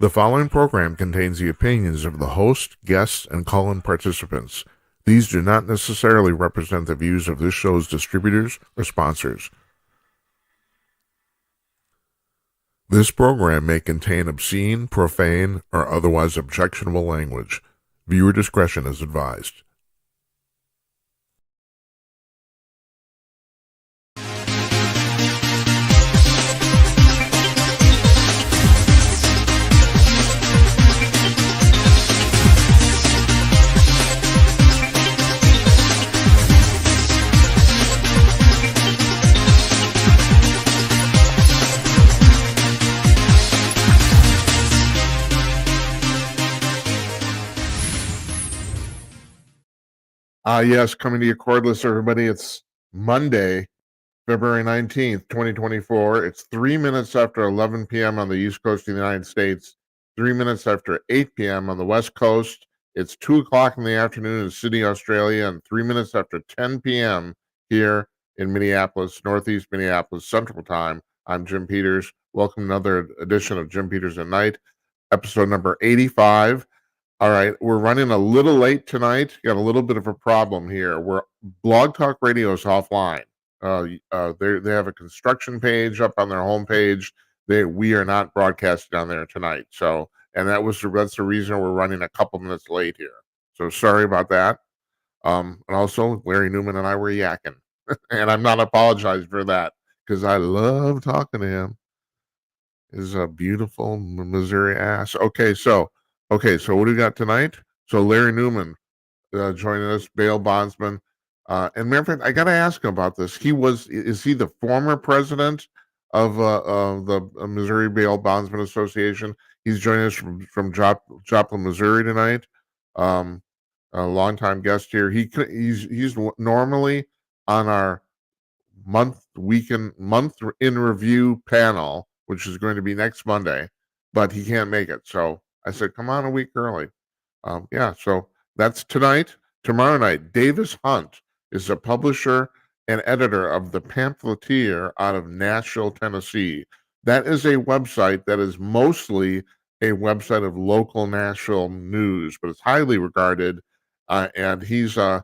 The following program contains the opinions of the host, guests, and call-in participants. These do not necessarily represent the views of this show's distributors or sponsors. This program may contain obscene, profane, or otherwise objectionable language. Viewer discretion is advised. Yes, coming to you cordless, everybody. It's Monday, February 19th, 2024. It's 3 minutes after 11 p.m. on the East Coast of the United States, 3 minutes after 8 p.m. on the West Coast. It's 2 o'clock in the afternoon in Sydney, Australia, and 3 minutes after 10 p.m. here in Minneapolis, Northeast Minneapolis Central Time. I'm Jim Peters. Welcome to another edition of Jim Peters at Night, episode number 85. All right, we're running a little late tonight. Got a little bit of a problem here. Blog Talk Radio is offline. They have a construction page up on their homepage. We are not broadcasting on there tonight. So, and that's the reason we're running a couple minutes late here. So sorry about that. And also, Larry Newman and I were yakking, and I'm not apologizing for that because I love talking to him. His beautiful Missouri ass. Okay, so what do we got tonight? So Larry Newman joining us, bail bondsman. And matter of fact, I got to ask him about this. Is he the former president of the Missouri Bail Bondsman Association? He's joining us from Joplin, Missouri tonight. A longtime guest here. He's normally on our month in review panel, which is going to be next Monday, but he can't make it. So I said, come on a week early. So that's tonight. Tomorrow night, Davis Hunt is a publisher and editor of The Pamphleteer out of Nashville, Tennessee. That is a website that is mostly a website of local Nashville news, but it's highly regarded. And he's kind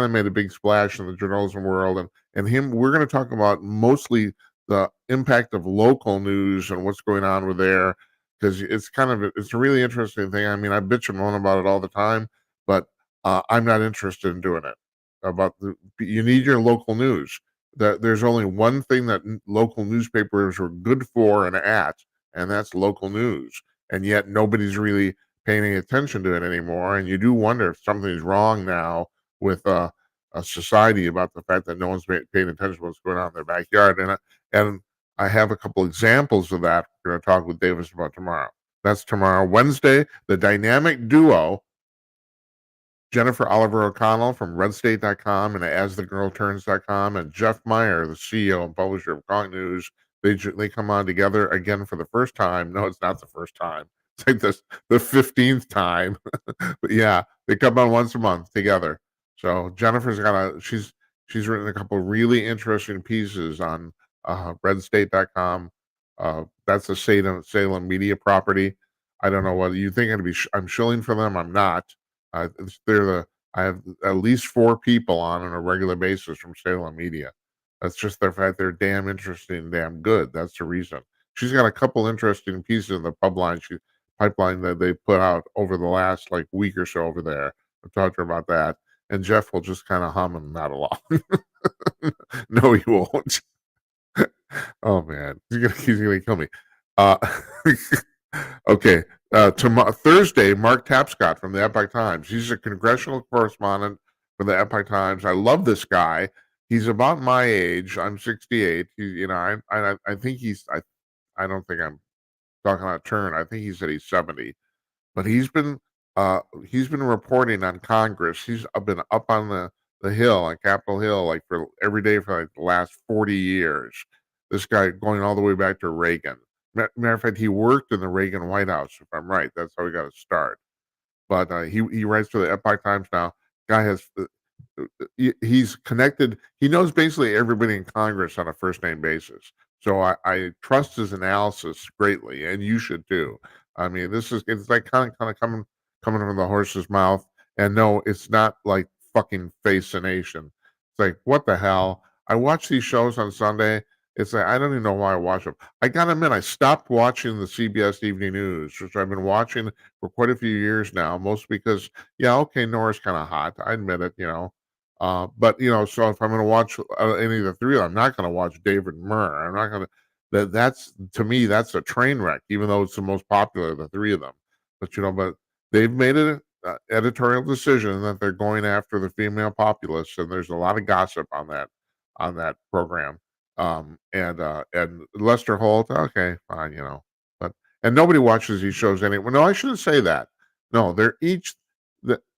of made a big splash in the journalism world. And we're going to talk about mostly the impact of local news and what's going on with there, because it's a really interesting thing. I mean, I bitch and moan about it all the time, but I'm not interested in doing it. You need your local news. There's only one thing that local newspapers are good for and that's local news. And yet nobody's really paying any attention to it anymore. And you do wonder if something's wrong now with a society about the fact that no one's paying attention to what's going on in their backyard. And I have a couple examples of that we're going to talk with Davis about tomorrow. That's tomorrow. Wednesday, the dynamic duo, Jennifer Oliver O'Connell from redstate.com and asthegirlturns.com, and Jeff Meyer, the CEO and publisher of Kong News. They come on together again for the first time. No, it's not the first time. It's like the 15th time. But yeah, they come on once a month together. So Jennifer's she's written a couple really interesting pieces on redstate.com. That's a Salem media property. I don't know whether you think I'm shilling for them. I'm not. I have at least 4 people on a regular basis from Salem Media. That's just the fact they're damn interesting, damn good. That's the reason. She's got a couple interesting pieces in the pipeline that they put out over the last week or so over there. I'll talk to her about that. And Jeff will just kind of hum and nod along. No, he won't. Oh man, he's gonna kill me. Okay. Thursday, Mark Tapscott from the Epoch Times. He's a congressional correspondent for the Epoch Times. I love this guy. He's about my age. I'm 68. I think I don't think I'm talking out of turn. I think he said he's 70, but he's been reporting on Congress. He's been up on the hill, on Capitol Hill, for every day for the last 40 years. This guy going all the way back to Reagan. Matter of fact, he worked in the Reagan White House, if I'm right. That's how he got to start. But he writes for the Epoch Times now. Guy has he's connected. He knows basically everybody in Congress on a first name basis. So I trust his analysis greatly, and you should too. I mean, it's like kind of coming from the horse's mouth. And no, it's not like fucking fascination. It's like, what the hell? I watch these shows on Sunday. It's like I don't even know why I watch them. I gotta admit, I stopped watching the CBS Evening News, which I've been watching for quite a few years now, mostly because, yeah, okay, Nora's kind of hot. I admit it, but so if I'm going to watch any of the three, I'm not going to watch David Murr. I'm not going to. That's to me, that's a train wreck, even though it's the most popular of the three of them. But they've made an editorial decision that they're going after the female populace, and there's a lot of gossip on that program. And Lester Holt, okay, fine, but and nobody watches these shows anyway. No, I shouldn't say that. No, they're each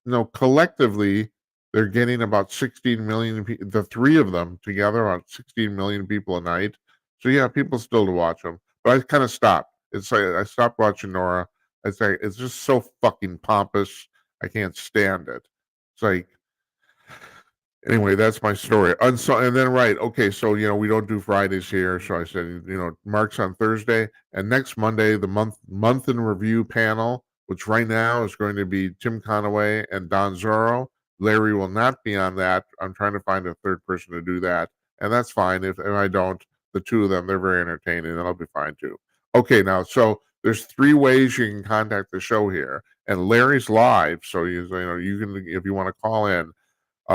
no, collectively they're getting about 16 million people. The three of them together, about 16 million people a night. So yeah, people still to watch them. But I kind of stopped. It's like I stopped watching Nora. It's like it's just so fucking pompous. I can't stand it. It's like anyway, that's my story. And then right, okay, so we don't do Fridays here. So I said, Mark's on Thursday, and next Monday the month in review panel, which right now is going to be Tim Conaway and Don Zorro. Larry will not be on that. I'm trying to find a third person to do that, and that's fine. If I don't, the two of them, they're very entertaining, and I'll be fine too. Okay, now so there's three ways you can contact the show here, and Larry's live, so you can, if you want to call in.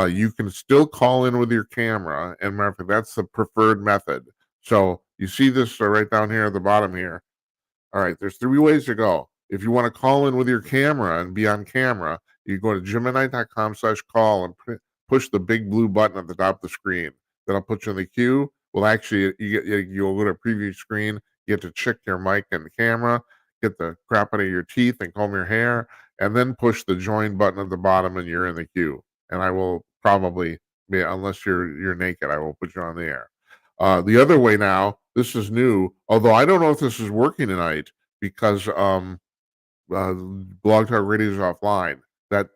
You can still call in with your camera, and matter of fact, that's the preferred method. So you see this right down here at the bottom here. All right, there's three ways to go. If you want to call in with your camera and be on camera, you go to gemini.com/call and push the big blue button at the top of the screen. That'll put you in the queue. Well, actually, you'll go to a preview screen. You have to check your mic and the camera, get the crap out of your teeth and comb your hair, and then push the join button at the bottom, and you're in the queue. And I will probably, unless you're naked, I will put you on the air. The other way now, this is new, although I don't know if this is working tonight because Blog Talk Radio is offline. That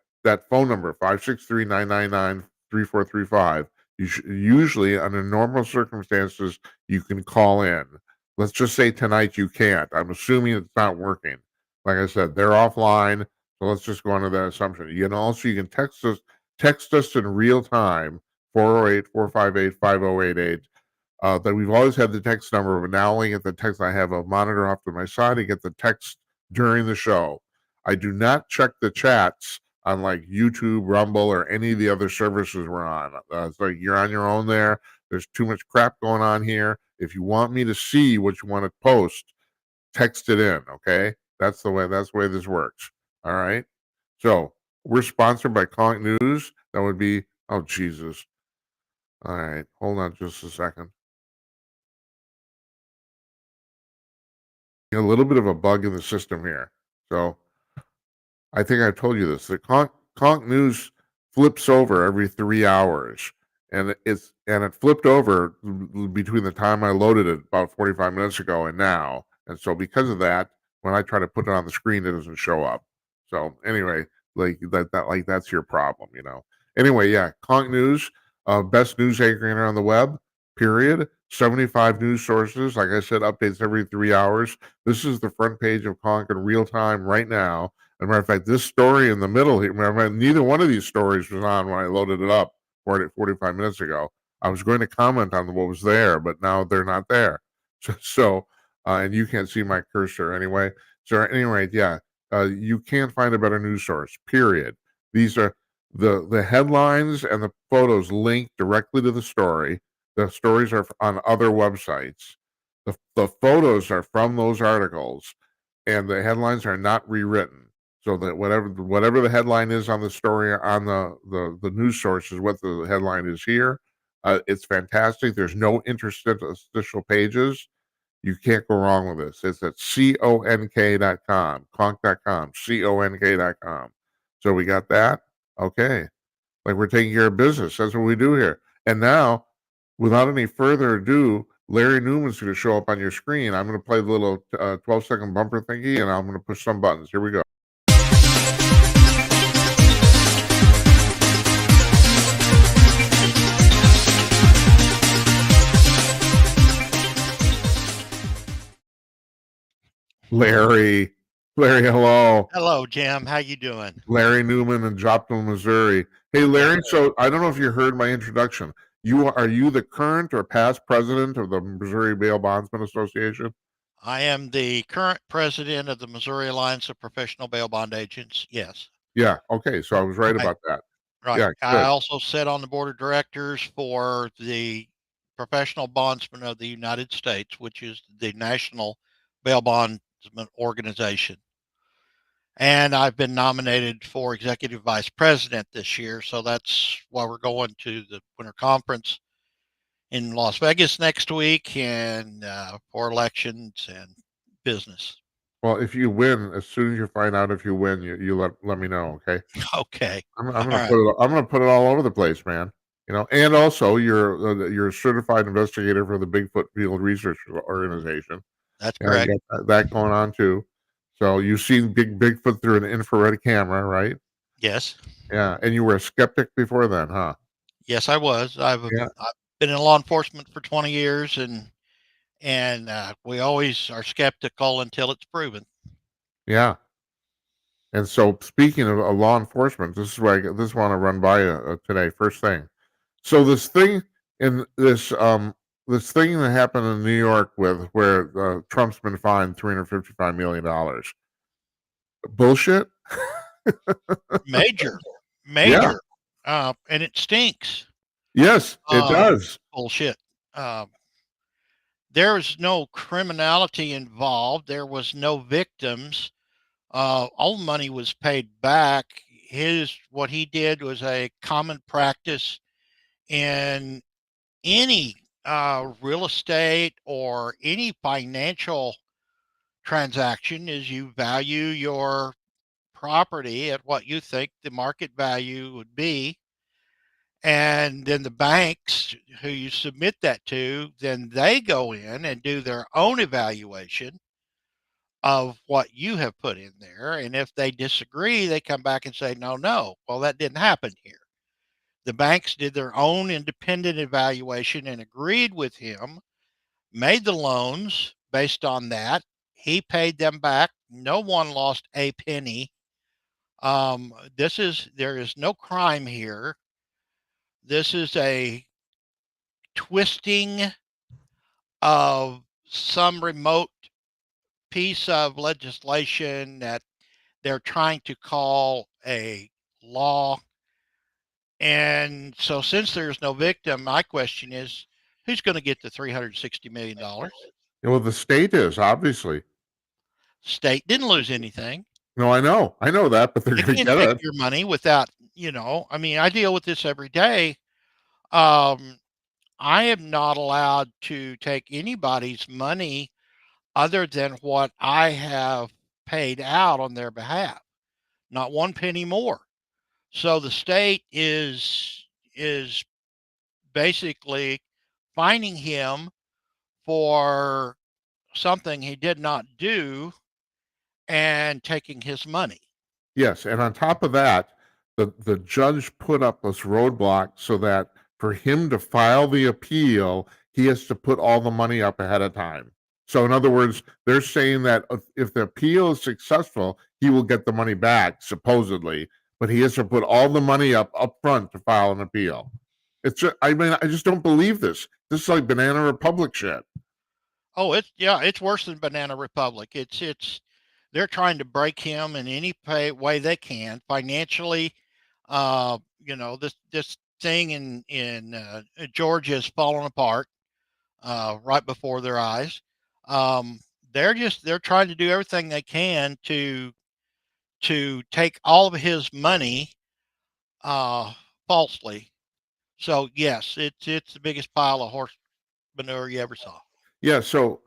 phone number, 563-999-3435, usually under normal circumstances, you can call in. Let's just say tonight you can't. I'm assuming it's not working. Like I said, they're offline, so let's just go under that assumption. You can text us in real time, 408-458-5088. That we've always had the text number, but now only get the text. I have a monitor off to my side to get the text during the show. I do not check the chats on like YouTube, Rumble, or any of the other services we're on. It's like you're on your own there. There's too much crap going on here. If you want me to see what you want to post, text it in, okay? That's the way this works. All right. So we're sponsored by Conk News. That would be, oh Jesus. All right, hold on just a second. A little bit of a bug in the system here. So I think I told you this. The Conk News flips over every 3 hours. And it flipped over between the time I loaded it about 45 minutes ago and now. And so because of that, when I try to put it on the screen, it doesn't show up. So anyway, that's your problem, Anyway, yeah, Conk News, best news aggregator on the web, period. 75 news sources. Like I said, updates every 3 hours. This is the front page of Conk in real time right now. As a matter of fact, this story in the middle here, neither one of these stories was on when I loaded it up 45 minutes ago. I was going to comment on what was there, but now they're not there. So and you can't see my cursor anyway. So anyway, yeah, you can't find a better news source, period. These are the headlines and the photos linked directly to the story. The stories are on other websites. The photos are from those articles, and the headlines are not rewritten. So that whatever the headline is on the story on the news source is what the headline is here. It's fantastic. There's no interstitial pages. You can't go wrong with this. It's at conk.com, conk.com, conk.com. So we got that. Okay. Like we're taking care of business. That's what we do here. And now, without any further ado, Larry Newman's going to show up on your screen. I'm going to play the little 12-second bumper thingy, and I'm going to push some buttons. Here we go. Larry. Larry, hello. Hello, Jim. How you doing? Larry Newman in Joplin, Missouri. Hey, Yes, Larry. sir. So I don't know if you heard my introduction. Are you the current or past president of the Missouri Bail Bondsman Association? I am the current president of the Missouri Alliance of Professional Bail Bond Agents. Yes. Yeah. Okay. So I was right Right. about that. Right. Yeah. I Good. also sit on the board of directors for the Professional Bondsman of the United States, which is the national bail bondsman organization. And I've been nominated for executive vice president this year. So that's why we're going to the winter conference in Las Vegas next week and for elections and business. Well, if you win, as soon as you find out if you win, you let me know. Okay. Okay. I'm All gonna right. put it. I'm gonna put it all over the place, man. And also you're a certified investigator for the Bigfoot Field Research Organization. That's Yeah, you correct. got that going on too. So you've seen Bigfoot through an infrared camera, right? Yes. Yeah, and you were a skeptic before then, huh? Yes, I was. Yeah, I've been in law enforcement for 20 years, and we always are skeptical until it's proven. yeah. And so speaking of law enforcement, this is why this want to run by today. First thing. So this thing that happened in New York with where Trump's been fined $355 million. Bullshit. Major, Yeah. major, and it stinks. Yes, it Um, does. bullshit. Um, there was no criminality involved. There was no victims. All the money was paid back. What he did was a common practice in any real estate or any financial transaction is you value your property at what you think the market value would be. And then the banks who you submit that to, then they go in and do their own evaluation of what you have put in there. And if they disagree, they come back and say, no, no, well, that didn't happen here. The banks did their own independent evaluation and agreed with him, made the loans based on that. He paid them back. No one lost a penny. There is no crime here. This is a twisting of some remote piece of legislation that they're trying to call a law. And so, since there's no victim, my question is who's going to get the $360 million? Well, the state is obviously. State didn't lose anything. No, I know that, but they're They going to can't get take it. your money without, I mean, I deal with this every day. Um, I am not allowed to take anybody's money other than what I have paid out on their behalf, not one penny more. So the state is basically fining him for something he did not do and taking his money. Yes, and on top of that, the judge put up this roadblock so that for him to file the appeal, he has to put all the money up ahead of time. So in other words, they're saying that if the appeal is successful, he will get the money back, supposedly, but he has to put all the money up front to file an appeal. I mean, I just don't believe this. This is like Banana Republic shit. Oh, it's worse than Banana Republic. It's they're trying to break him in any way they can financially. This thing in Georgia is falling apart right before their eyes. Um, they're trying to do everything they can to take all of his money falsely. So yes, it's the biggest pile of horse manure you ever saw. Yeah, so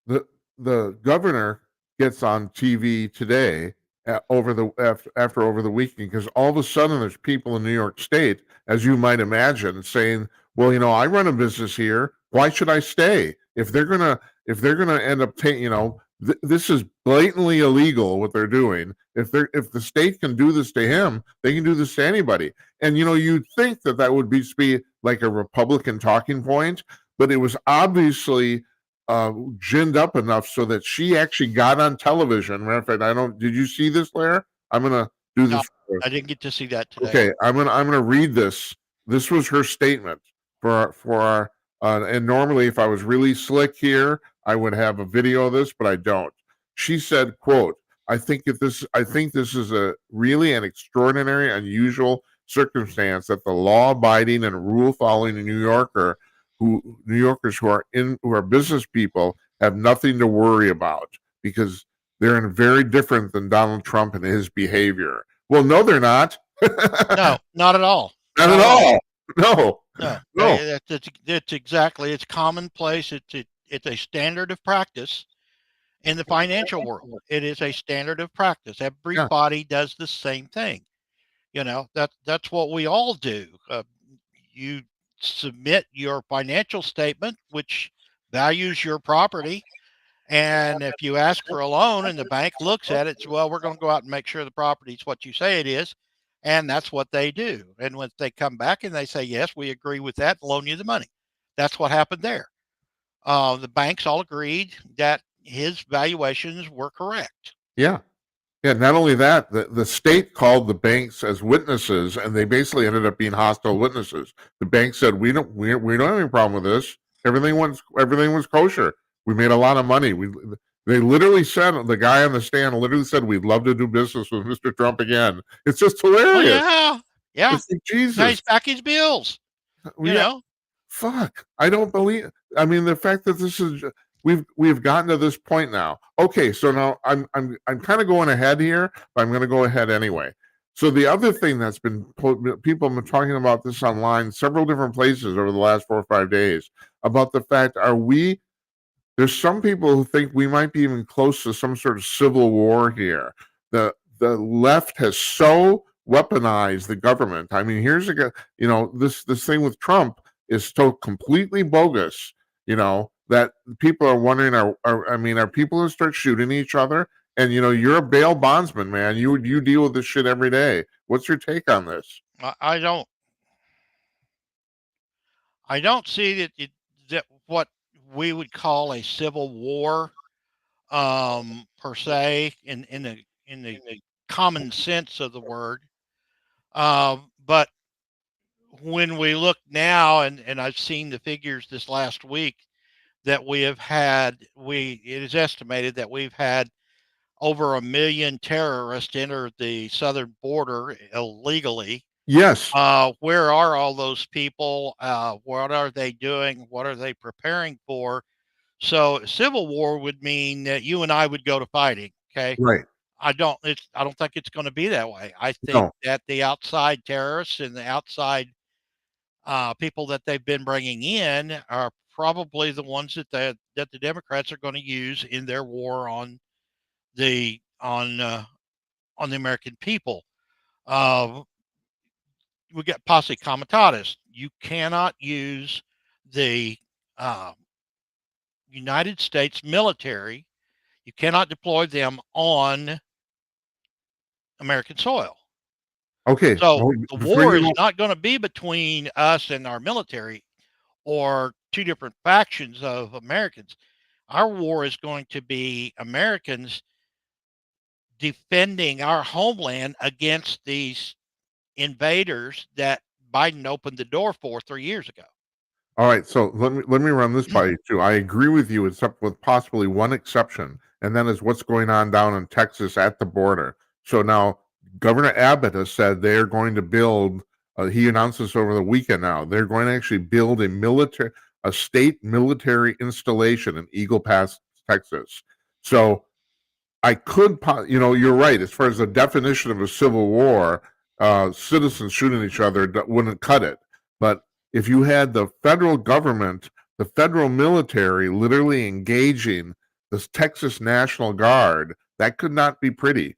the the governor gets on TV today after over the weekend because all of a sudden there's people in New York State, as you might imagine, saying, "Well, I run a business here. Why should I stay? If they're gonna end up taking, this is blatantly illegal what they're doing. If the state can do this to him, they can do this to anybody." And you'd think that would be like a Republican talking point, but it was obviously ginned up enough so that she actually got on television. Matter of fact, did you see this, Lair? I'm gonna do No, this. I didn't get to see that today. Okay, I'm gonna read this. This was her statement for our, and normally if I was really slick here, I would have a video of this, but I don't. She said, quote, I think this is a really an extraordinary, unusual circumstance that the law-abiding and rule-following New Yorkers who are business people have nothing to worry about because they're very different than Donald Trump and his behavior. Well, no, they're not. No, not at all. Not at all. No. No, No. it's exactly. It's commonplace. It's a standard of practice in the financial world. It is a standard of practice. Everybody does the same thing. That's what we all do. You submit your financial statement, which values your property. And if you ask for a loan and the bank looks at it, well, we're going to go out and make sure the property is what you say it is. And that's what they do. And when they come back and they say, yes, we agree with that, loan you the money. That's what happened there. The banks all agreed that his valuations were correct. Yeah. Yeah. Not only that, the state called the banks as witnesses, and they basically ended up being hostile witnesses. The bank said, we don't have any problem with this. Everything was kosher. We made a lot of money. They literally said, the guy on the stand literally said, we'd love to do business with Mr. Trump again. It's just hilarious. Oh, yeah. It's like, Jesus. Pays back his bills. You know? Fuck. I don't believe. I mean, the fact that this is we've gotten to this point now. Okay, so now I'm kind of going ahead here, but I'm going to go ahead anyway. So the other thing that's been people have been talking about this online several different places over the last 4 or 5 days about the fact there's some people who think we might be even close to some sort of civil war here. The left has so weaponized the government. I mean, here's this thing with Trump is so completely bogus, that people are wondering, are people going to start shooting each other? And, you're a bail bondsman, man. You deal with this shit every day. What's your take on this? I don't see that what we would call a civil war, per se, in the common sense of the word. But when we look now, and I've seen the figures this last week that it is estimated that we've had over 1 million terrorists enter the southern border illegally. Yes. Where are all those people? What are they doing? What are they preparing for? So civil war would mean that you and I would go to fighting. Okay. Right. I don't think it's going to be that way. I think that the outside terrorists and the outside people that they've been bringing in are probably the ones that the Democrats are going to use in their war on the American people. We got posse comitatus. You cannot use the United States military. You cannot deploy them on American soil. Okay. So the war is not going to be between us and our military or two different factions of Americans. Our war is going to be Americans defending our homeland against these invaders that Biden opened the door for 3 years ago. All right, so let me run this by you too. I agree with you, except with possibly one exception, and that is what's going on down in Texas at the border. So now Governor Abbott has said they're going to build. He announced this over the weekend. Now they're going to actually build a state military installation in Eagle Pass, Texas. So I could, you're right. As far as the definition of a civil war, citizens shooting each other wouldn't cut it. But if you had the federal government, the federal military literally engaging the Texas National Guard, that could not be pretty.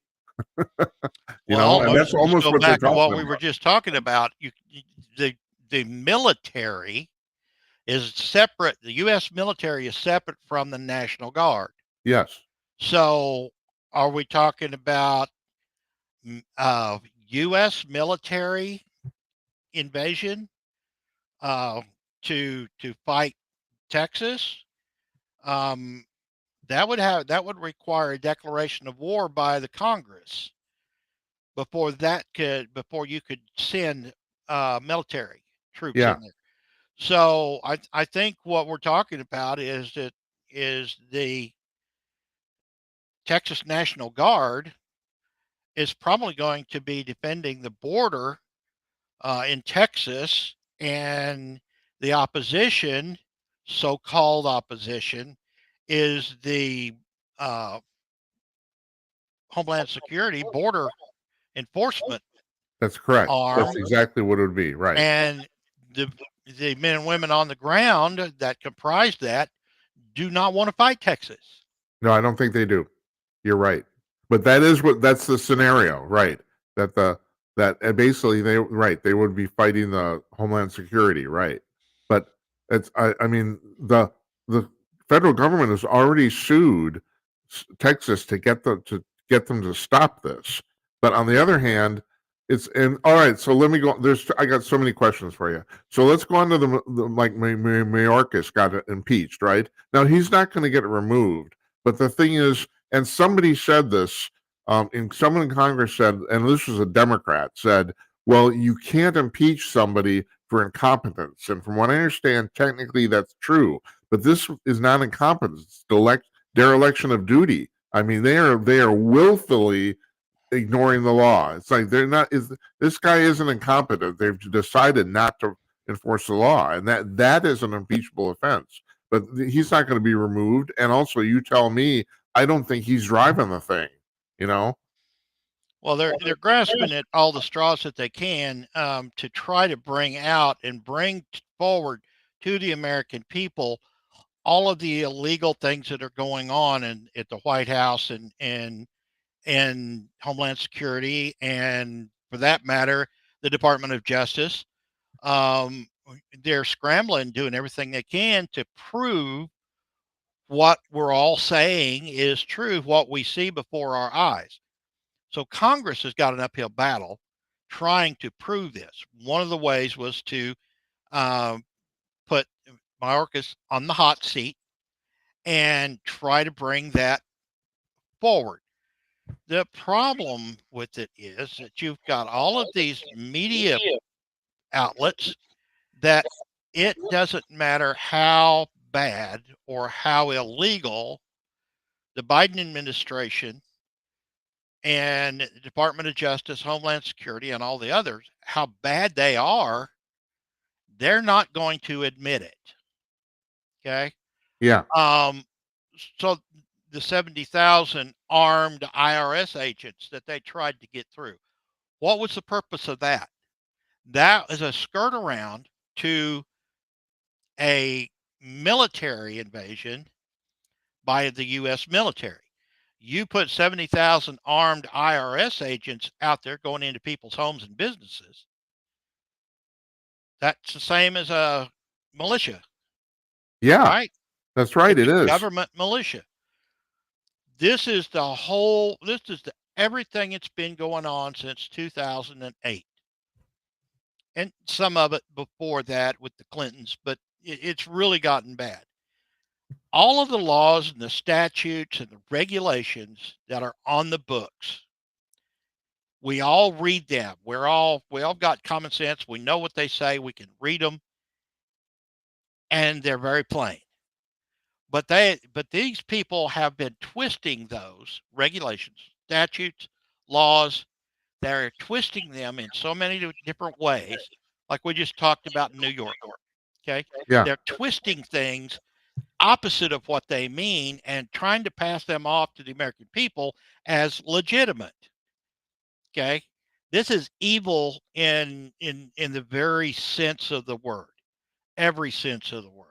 And that's almost go what back they're to what talking we about. were just talking about. The military is separate. The U.S. military is separate from the National Guard. Yes. So, are we talking about U.S. military invasion to fight Texas? that would require a declaration of war by the Congress before you could send military troops Yeah, in there. So I think what we're talking about is the Texas National Guard is probably going to be defending the border in Texas, and the opposition, so-called opposition, is the uh, Homeland Security border enforcement that's correct. That's arm, exactly what it would be. Right. and the the men and women on the ground that comprise that do not want to fight Texas. No, I don't think they do. You're right. But that's the scenario, right? That basically they would be fighting the Homeland Security, right? But I mean the federal government has already sued Texas to get them to stop this. But on the other hand, all right. So let me go. I got so many questions for you. So let's go on to like Mayorkas got impeached, right? Now he's not going to get removed. But the thing is, and somebody said this, someone in Congress said, and this was a Democrat, said, well, you can't impeach somebody for incompetence. And from what I understand, technically that's true. But this is not incompetence, it's dereliction of duty. I mean, they are willfully ignoring the law. It's like this guy isn't incompetent. They've decided not to enforce the law, and that is an impeachable offense. But he's not going to be removed. And also, you tell me, I don't think he's driving the thing. You know? Well, they're grasping at all the straws that they can to try to bring out and bring forward to the American people all of the illegal things that are going on at the White House and Homeland Security, and for that matter, the Department of Justice. Um, they're scrambling, doing everything they can to prove what we're all saying is true, what we see before our eyes. So Congress has got an uphill battle trying to prove this. One of the ways was to um, put Mayorkas on the hot seat and try to bring that forward. The problem with it is that you've got all of these media outlets that it doesn't matter how bad or how illegal the Biden administration and the Department of Justice, Homeland Security, and all the others, how bad they are, they're not going to admit it. Okay. Yeah. So the 70,000 armed IRS agents that they tried to get through, what was the purpose of that? That is a skirt around to a military invasion by the U.S. military. You put 70,000 armed IRS agents out there going into people's homes and businesses. That's the same as a militia. Yeah. Right? That's right. It's It is. government militia. This is everything that's been going on since 2008. And some of it before that with the Clintons, but it's really gotten bad. All of the laws and the statutes and the regulations that are on the books, we all read them. We all got common sense. We know what they say. We can read them, and they're very plain. But these people have been twisting those regulations, statutes, laws. They're twisting them in so many different ways, like we just talked about in New York. Okay, Yeah. they're twisting things opposite of what they mean and trying to pass them off to the American people as legitimate. Okay, this is evil in the very sense of the word, every sense of the word.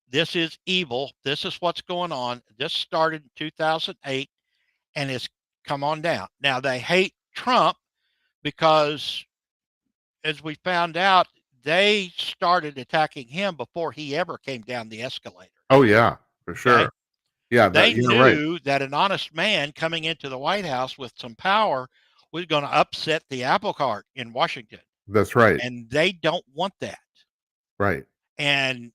This is evil. This is what's going on. This started in 2008 and it's come on down. Now they hate Trump because, as we found out, they started attacking him before he ever came down the escalator. Oh yeah, for sure. Okay? Yeah, They you're right. knew that an honest man coming into the White House with some power was going to upset the apple cart in Washington. That's right. And they don't want that. Right. And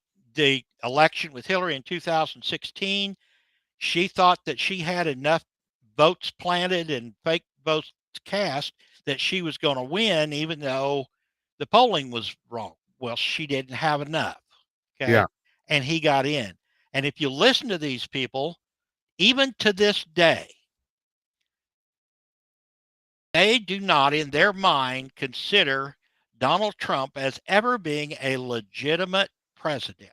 election with Hillary in 2016, she thought that she had enough votes planted and fake votes cast that she was going to win, even though the polling was wrong. Well, she didn't have enough. Okay. Yeah. And he got in. And if you listen to these people, even to this day, they do not, in their mind, consider Donald Trump as ever being a legitimate president.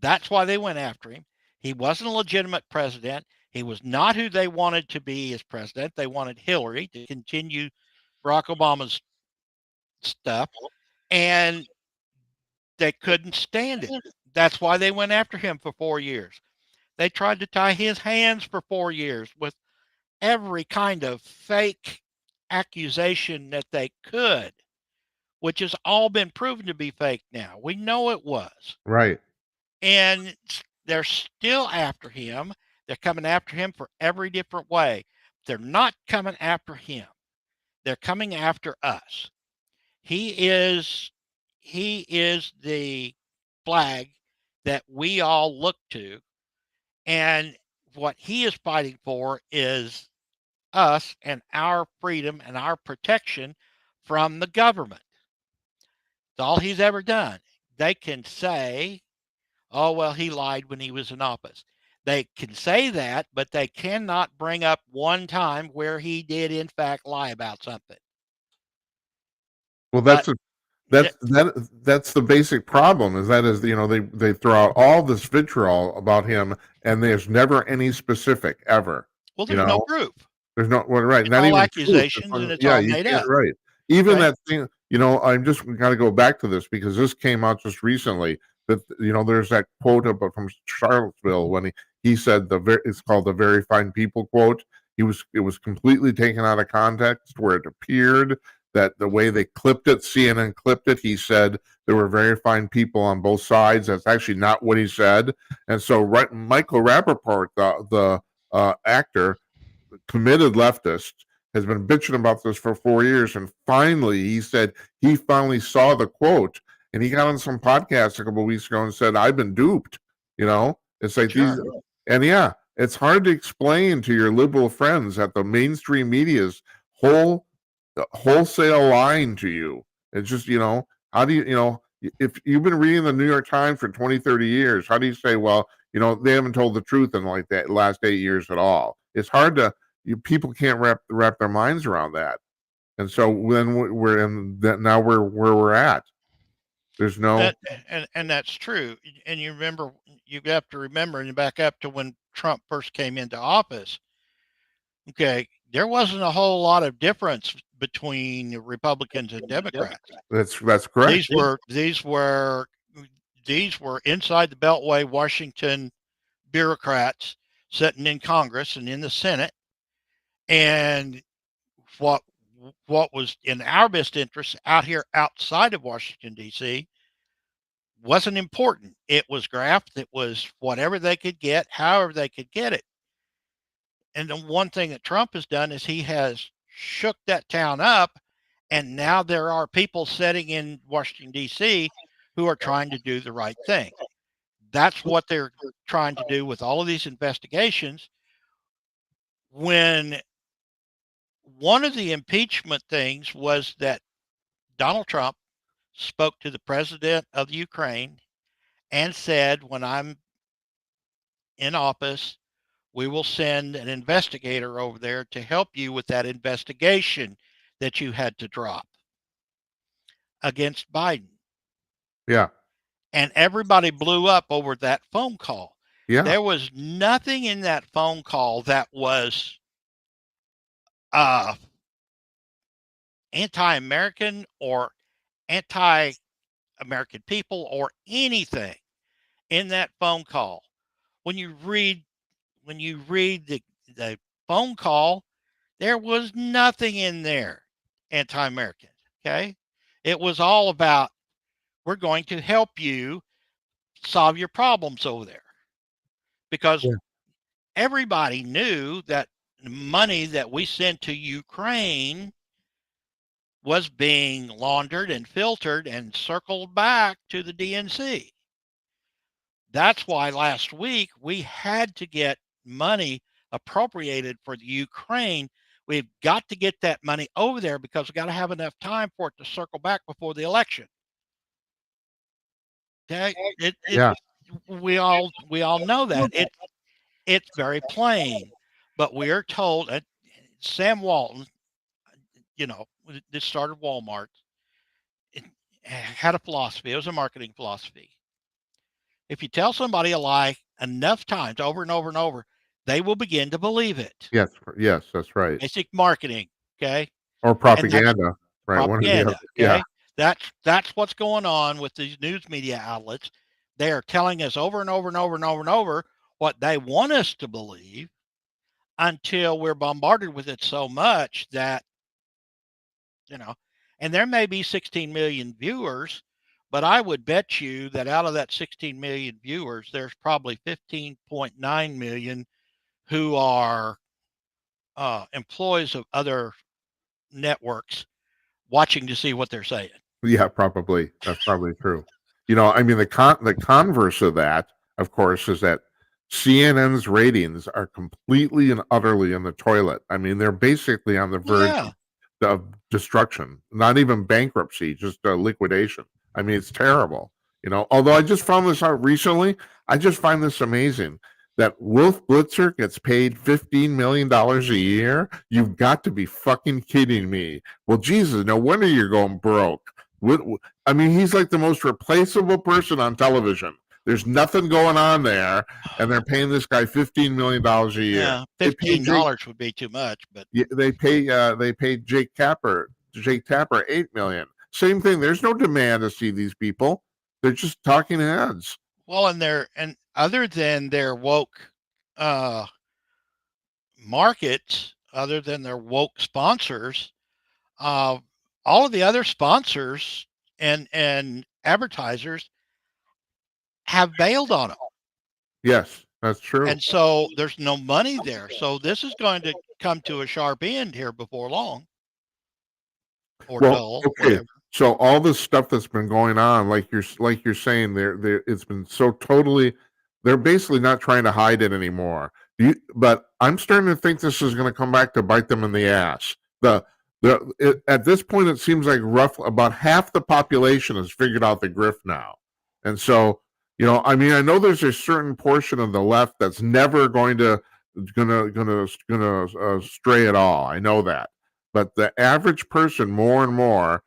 That's why they went after him. He wasn't a legitimate president. He was not who they wanted to be as president. They wanted Hillary to continue Barack Obama's stuff, and they couldn't stand it. That's why they went after him for 4 years. They tried to tie his hands for 4 years with every kind of fake accusation that they could, which has all been proven to be fake now. We know it was. Right. And they're still after him. They're coming after him for every different way. They're not coming after him. They're coming after us. He is the flag that we all look to. And what he is fighting for is us and our freedom and our protection from the government. It's all he's ever done. They can say, oh, well, he lied when he was in office. They can say that, but they cannot bring up one time where he did, in fact, lie about something. Well, But that's the basic problem. Is they throw out all this vitriol about him, and there's never any specific ever. well, there's no proof. There's not right. It's Not all even accusations, and it's all you made can't up. right. Even Okay. that thing. I'm just got to go back to this because this came out just recently. That there's that quote from Charlottesville when he said it's called the "very fine people" quote. It was completely taken out of context where it appeared that the way they clipped it, CNN clipped it. He said there were very fine people on both sides. That's actually not what he said. And so, Michael Rappaport, the actor, committed leftist, has been bitching about this for 4 years, and finally he said he finally saw the quote, and he got on some podcast a couple of weeks ago and said, "I've been duped." It's like Sure. these, and yeah, it's hard to explain to your liberal friends that the mainstream media's wholesale lying to you. It's just how do if you've been reading the New York Times for 20, 30 years, how do you say, well, they haven't told the truth in like that last 8 years at all? It's hard to people can't wrap their minds around that, and so then we're in that now where we're at. There's no and that's true. And you have to remember and back up to when Trump first came into office. Okay, there wasn't a whole lot of difference between Republicans and Democrats. That's correct. These were inside the Beltway Washington bureaucrats sitting in Congress and in the Senate, and what was in our best interest out here outside of Washington, D.C. wasn't important. It was graft. It was whatever they could get, however they could get it. And the one thing that Trump has done is he has shook that town up, and now there are people sitting in Washington, D.C. who are trying to do the right thing. That's what they're trying to do with all of these investigations. When one of the impeachment things was that Donald Trump spoke to the president of the Ukraine and said, when I'm in office, we will send an investigator over there to help you with that investigation that you had to drop against Biden. Yeah. And everybody blew up over that phone call. Yeah. There was nothing in that phone call that was anti-American or anti-American people or anything in that phone call. When you read the phone call, there was nothing in there anti-American. Okay. It was all about, we're going to help you solve your problems over there, because everybody knew that the money that we sent to Ukraine was being laundered and filtered and circled back to the DNC. That's why last week we had to get money appropriated for the Ukraine. We've got to get that money over there because we got to have enough time for it to circle back before the election. Okay, Yeah. we all know that it's very plain, but we are told that Sam Walton, this started Walmart, it had a philosophy. It was a marketing philosophy. If you tell somebody a lie enough times over and over and over, they will begin to believe it. Yes. Yes, that's right. Basic marketing, okay? Or And that's propaganda, right? One or the other. propaganda, Yeah. okay? That's what's going on with these news media outlets. They are telling us over and over and over and over and over what they want us to believe until we're bombarded with it so much that, and there may be 16 million viewers, but I would bet you that out of that 16 million viewers, there's probably 15.9 million who are employees of other networks watching to see what they're saying. Yeah, probably. That's probably true. I mean, the converse of that, of course, is that CNN's ratings are completely and utterly in the toilet. I mean, they're basically on the verge Yeah. of destruction, not even bankruptcy, just liquidation. I mean, it's terrible. Although I just found this out recently, I just find this amazing that Wolf Blitzer gets paid $15 million a year. You've got to be fucking kidding me. Well, Jesus, no wonder you're going broke. I mean, he's like the most replaceable person on television. There's nothing going on there, and they're paying this guy $15 million a year. Yeah, $15 would be too much, but they pay Jake Tapper $8 million. Same thing. There's no demand to see these people. They're just talking heads. well, and other than their woke markets, other than their woke sponsors, all of the other sponsors and advertisers have bailed on them. Yes, that's true. And so there's no money there. So this is going to come to a sharp end here before long. Or dull, Okay. whatever. So all this stuff that's been going on, like you're saying, it's been so totally. They're basically not trying to hide it anymore. But I'm starting to think this is going to come back to bite them in the ass. At this point, it seems like about half the population has figured out the grift now, and so I mean, I know there's a certain portion of the left that's never gonna stray at all. I know that, but the average person, more and more,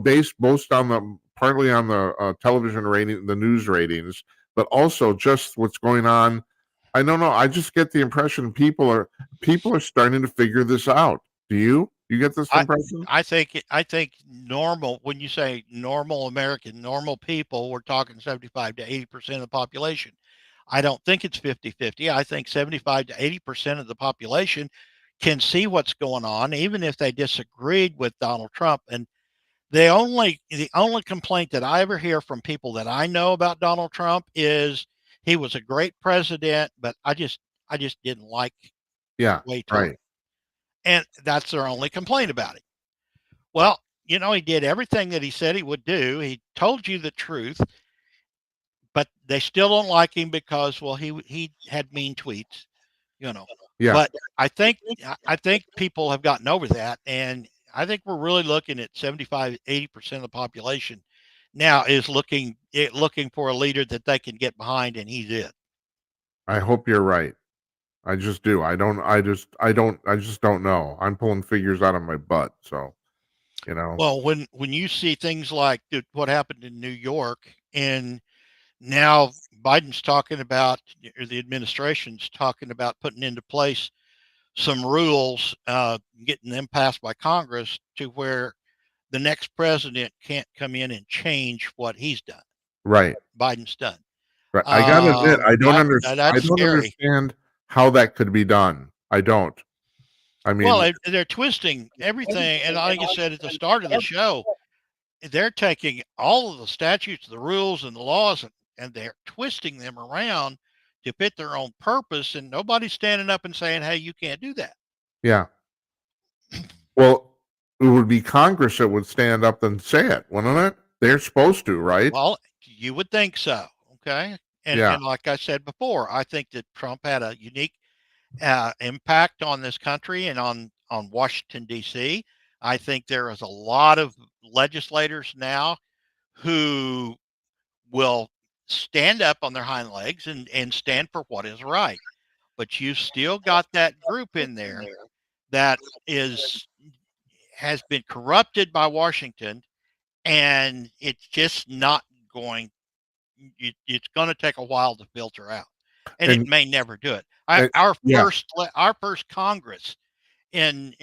based partly on the television rating, the news ratings, but also just what's going on. I don't know. I just get the impression people are starting to figure this out. Do you? You get this impression? I think normal, when you say normal American, normal people, we're talking 75 to 80% of the population. I don't think it's 50-50. I think 75 to 80% of the population can see what's going on, even if they disagreed with Donald Trump. And the only complaint that I ever hear from people that I know about Donald Trump is he was a great president, but I just didn't like Yeah, the way he right. and that's their only complaint about it. Well, he did everything that he said he would do. He told you the truth, but they still don't like him because, well, he had mean tweets, Yeah. But I think people have gotten over that, and I think we're really looking at 75-80% of the population now is looking for a leader that they can get behind, and he's it. I hope you're right. I just do. I just don't know. I'm pulling figures out of my butt. So, Well, when you see things like what happened in New York, and now Biden's talking about, or the administration's talking about putting into place some rules, getting them passed by Congress to where the next president can't come in and change what he's done. right. Biden's done. Right. I gotta admit, I don't That's scary. understand how that could be done. I don't. I mean, Well, they're twisting everything, and like I said at the start of the show, they're taking all of the statutes, the rules, and the laws, and they're twisting them around to fit their own purpose, and nobody's standing up and saying, "Hey, you can't do that." yeah. Well, it would be Congress that would stand up and say it, wouldn't it? They're supposed to, right? Well, you would think so. Okay. And like I said before, I think that Trump had a unique impact on this country and on Washington D.C. I think there is a lot of legislators now who will stand up on their hind legs and stand for what is right. But you've still got that group in there that has been corrupted by Washington, and it's just not going. It's going to take a while to filter out, and it and, may never do it. and Our yeah, first Congress in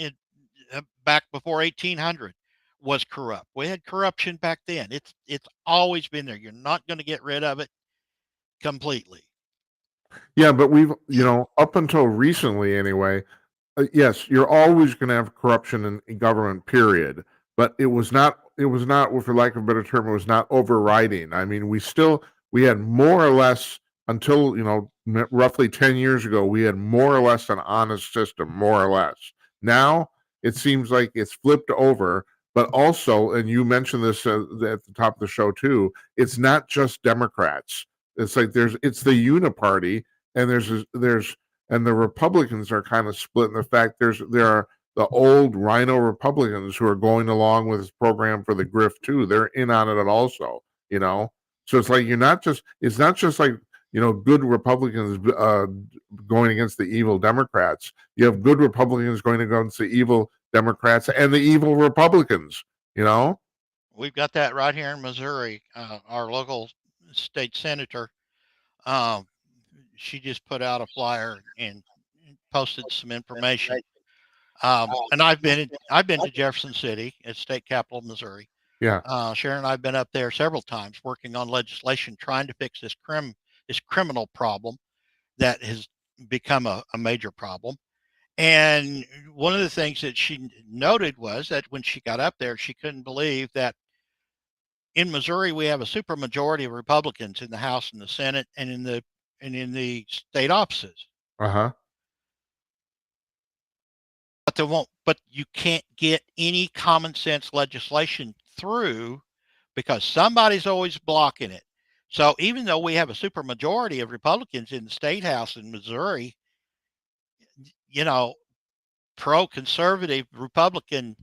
back before 1800 was corrupt. We had corruption back then. It's always been there. You're not going to get rid of it completely. yeah, but we've, up until recently anyway, yes, you're always going to have corruption in government, period. But it was not, for lack of a better term, it was not overriding. I mean, we had more or less until, roughly 10 years ago, we had more or less an honest system, more or less. Now it seems like it's flipped over, but also, and you mentioned this at the top of the show too, it's not just Democrats. It's like it's the uniparty, and and the Republicans are kind of split in the fact there are the old Rhino Republicans who are going along with this program for the grift too. They're in on it also, you know. So it's like it's not just like, good Republicans going against the evil Democrats. You have good Republicans going against the evil Democrats and the evil Republicans, you know. We've got that right here in Missouri. Our local state senator, um, she just put out a flyer and posted some information. And I've been to Jefferson City, it's state capital of Missouri. Yeah. Sharon and I've been up there several times working on legislation trying to fix this criminal problem that has become a major problem. And one of the things that she noted was that when she got up there, she couldn't believe that in Missouri we have a supermajority of Republicans in the House and the Senate and in the state offices. Uh-huh. But you can't get any common sense legislation through because somebody's always blocking it. So even though we have a supermajority of Republicans in the state house in Missouri, pro-conservative Republican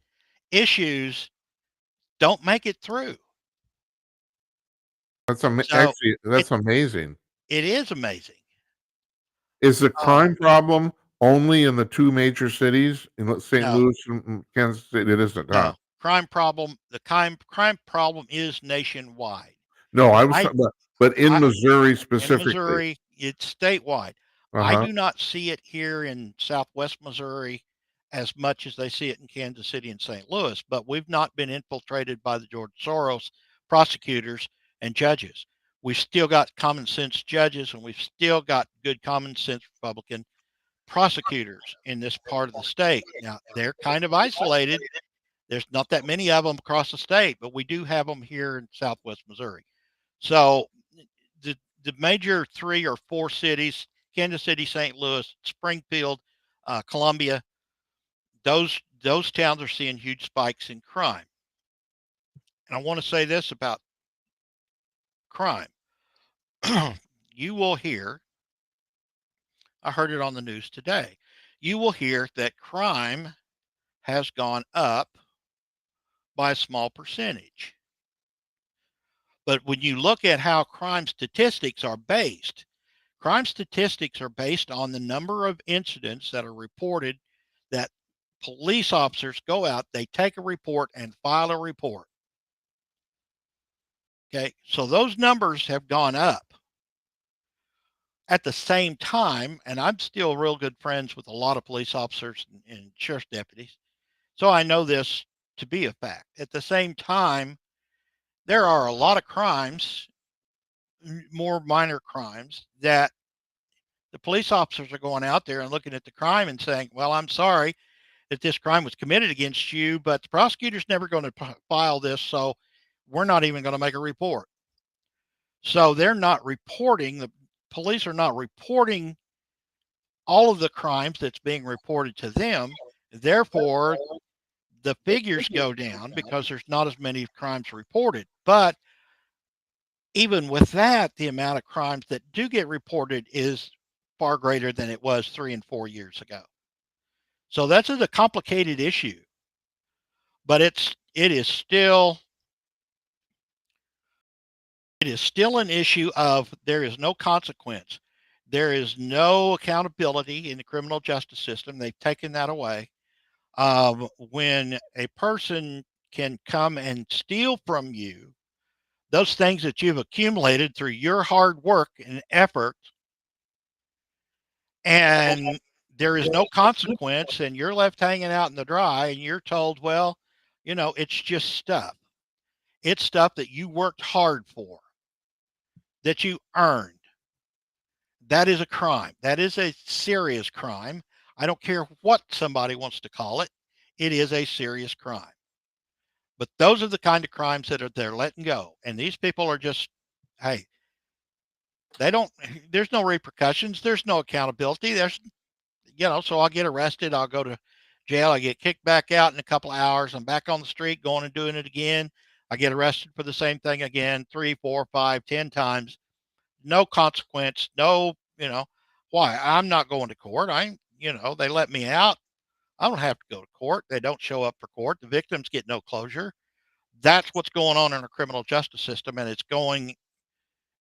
issues don't make it through. That's So actually, that's amazing. it is amazing. Is the crime problem only in the two major cities in St. No, Louis and Kansas City? It isn't, huh? no. The crime problem is nationwide. No, I was I talking about, but in I Missouri In specifically. Missouri, it's statewide. I Uh-huh. do not see it here in Southwest Missouri as much as they see it in Kansas City and St. Louis, but we've not been infiltrated by the George Soros prosecutors and judges. We've still got common sense judges and we've still got good common sense Republican prosecutors in this part of the state. Now, they're kind of isolated. There's not that many of them across the state, but we do have them here in Southwest Missouri. So the major 3 or 4 cities, Kansas City, St. Louis, Springfield, Columbia, those towns are seeing huge spikes in crime. And I want to say this about crime. You will hear, I heard it on the news today, you will hear that crime has gone up by a small percentage. But when you look at how crime statistics are based on the number of incidents that are reported that police officers go out, they take a report and file a report. Okay, so those numbers have gone up. At the same time, and I'm still real good friends with a lot of police officers and sheriff's deputies, so I know this to be a fact. At the same time, there are a lot of crimes, more minor crimes, that the police officers are going out there and looking at the crime and saying, well, I'm sorry that this crime was committed against you, but the prosecutor's never going to file this, so we're not even going to make a report. So they're not reporting, the police are not reporting all of the crimes that's being reported to them. Therefore, the figures go down because there's not as many crimes reported. But even with that, the amount of crimes that do get reported is far greater than it was 3 and 4 years ago. So that's a complicated issue, but it is still an issue of there is no consequence. There is no accountability in the criminal justice system. They've taken that away. When a person can come and steal from you those things that you've accumulated through your hard work and effort, and there is no consequence, and you're left hanging out in the dry, and you're told, well, it's just stuff. It's stuff that you worked hard for, that you earned. That is a crime. That is a serious crime. I don't care what somebody wants to call it. It is a serious crime. But those are the kind of crimes that they're letting go. And these people are just, hey, there's no repercussions. There's no accountability. So I'll get arrested. I'll go to jail. I get kicked back out in a couple of hours. I'm back on the street going and doing it again. I get arrested for the same thing again, 3, 4, 5, 10 times. No consequence. No, why? I'm not going to court. They let me out. I don't have to go to court. They don't show up for court. The victims get no closure. That's what's going on in our criminal justice system, and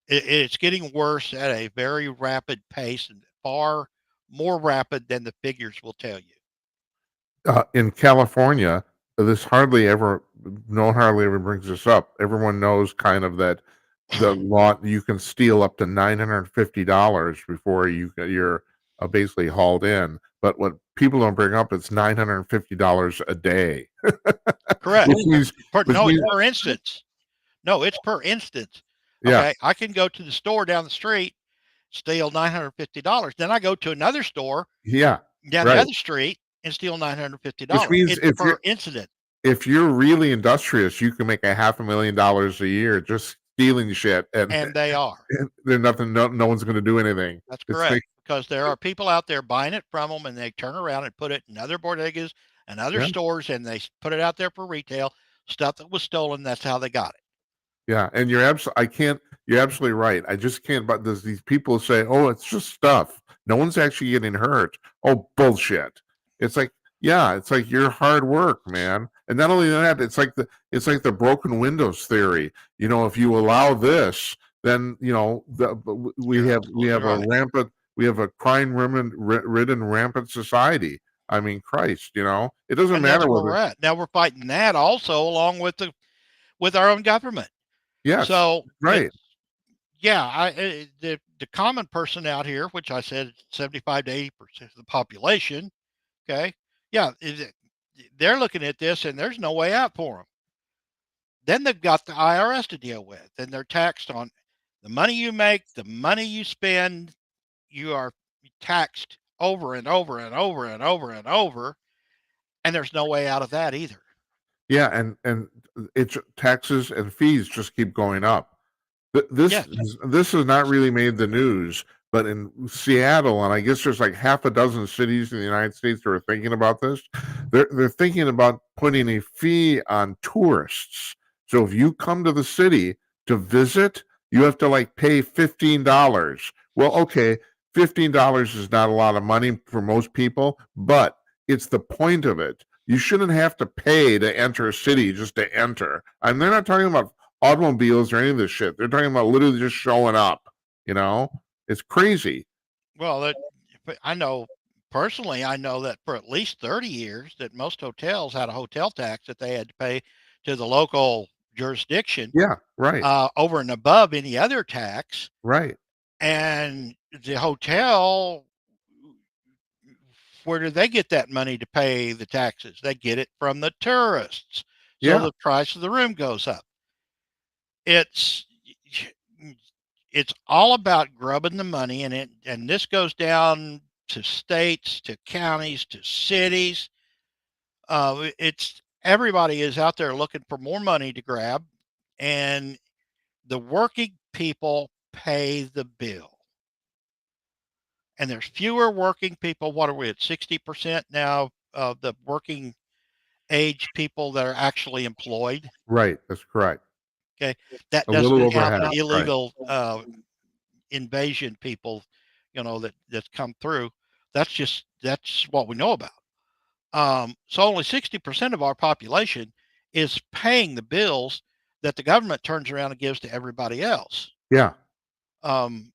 it's getting worse at a very rapid pace, and far more rapid than the figures will tell you. In California, no one hardly ever brings this up. Everyone knows kind of that the law, you can steal up to $950 before you're basically hauled in. But what people don't bring up, it's $950 a day. Correct. It's per instance. No, it's per instance. Yeah. Okay, I can go to the store down the street, steal $950. Then I go to another store Yeah. down the other street and steal $950. Which means it's per incident. If you're really industrious, you can make $500,000 a year just stealing shit, and they are. There's nothing. No one's going to do anything. That's correct, because there are people out there buying it from them, and they turn around and put it in other bodegas and other stores, and they put it out there for retail. Stuff that was stolen. That's how they got it. Yeah, and you're absolutely right. I just can't. But these people say, "Oh, it's just stuff. No one's actually getting hurt." Oh, bullshit! It's like, yeah, it's like your hard work, man. And not only that, it's like the broken windows theory. If you allow this, then we have a crime-ridden rampant society. I mean, Christ, it doesn't matter where we're at. Now we're fighting that also along with our own government. Yes. So right. The common person out here, which I said 75 to 80% of the population, okay, they're looking at this and there's no way out for them. Then they've got the IRS to deal with, and they're taxed on the money you make, the money you spend. You are taxed over and over and over and over and over, and there's no way out of that either. Yeah, and it's taxes and fees just keep going up. This has not really made the news, but in Seattle, and I guess there's like half a dozen cities in the United States that are thinking about this. They're thinking about putting a fee on tourists. So if you come to the city to visit, you have to pay $15. Well, okay, $15 is not a lot of money for most people, but it's the point of it. You shouldn't have to pay to enter a city just to enter. And they're not talking about automobiles or any of this shit. They're talking about literally just showing up. It's crazy. Well, I know personally, that for at least 30 years that most hotels had a hotel tax that they had to pay to the local jurisdiction. Yeah, right. Over and above any other tax. Right. And the hotel, where do they get that money to pay the taxes? They get it from the tourists. So the price of the room goes up. It's all about grubbing the money, and this goes down to states, to counties, to cities. Everybody is out there looking for more money to grab, and the working people pay the bill. And there's fewer working people. What are we at, 60% now of the working age people that are actually employed? Right, that's correct. Okay, that A little doesn't over count half, the right. illegal invasion people, that's come through. That's what we know about. So only 60% of our population is paying the bills that the government turns around and gives to everybody else. Yeah. I'm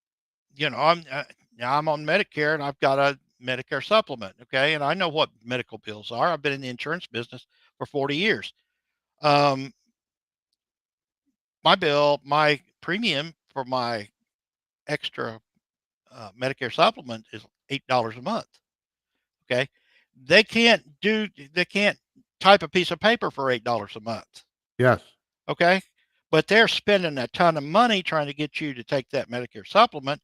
now I'm on Medicare and I've got a Medicare supplement. Okay, and I know what medical bills are. I've been in the insurance business for 40 years. Um, my premium for my extra Medicare supplement is $8 a month. Okay, they can't type a piece of paper for $8 a month. Yes. Okay, but they're spending a ton of money trying to get you to take that Medicare supplement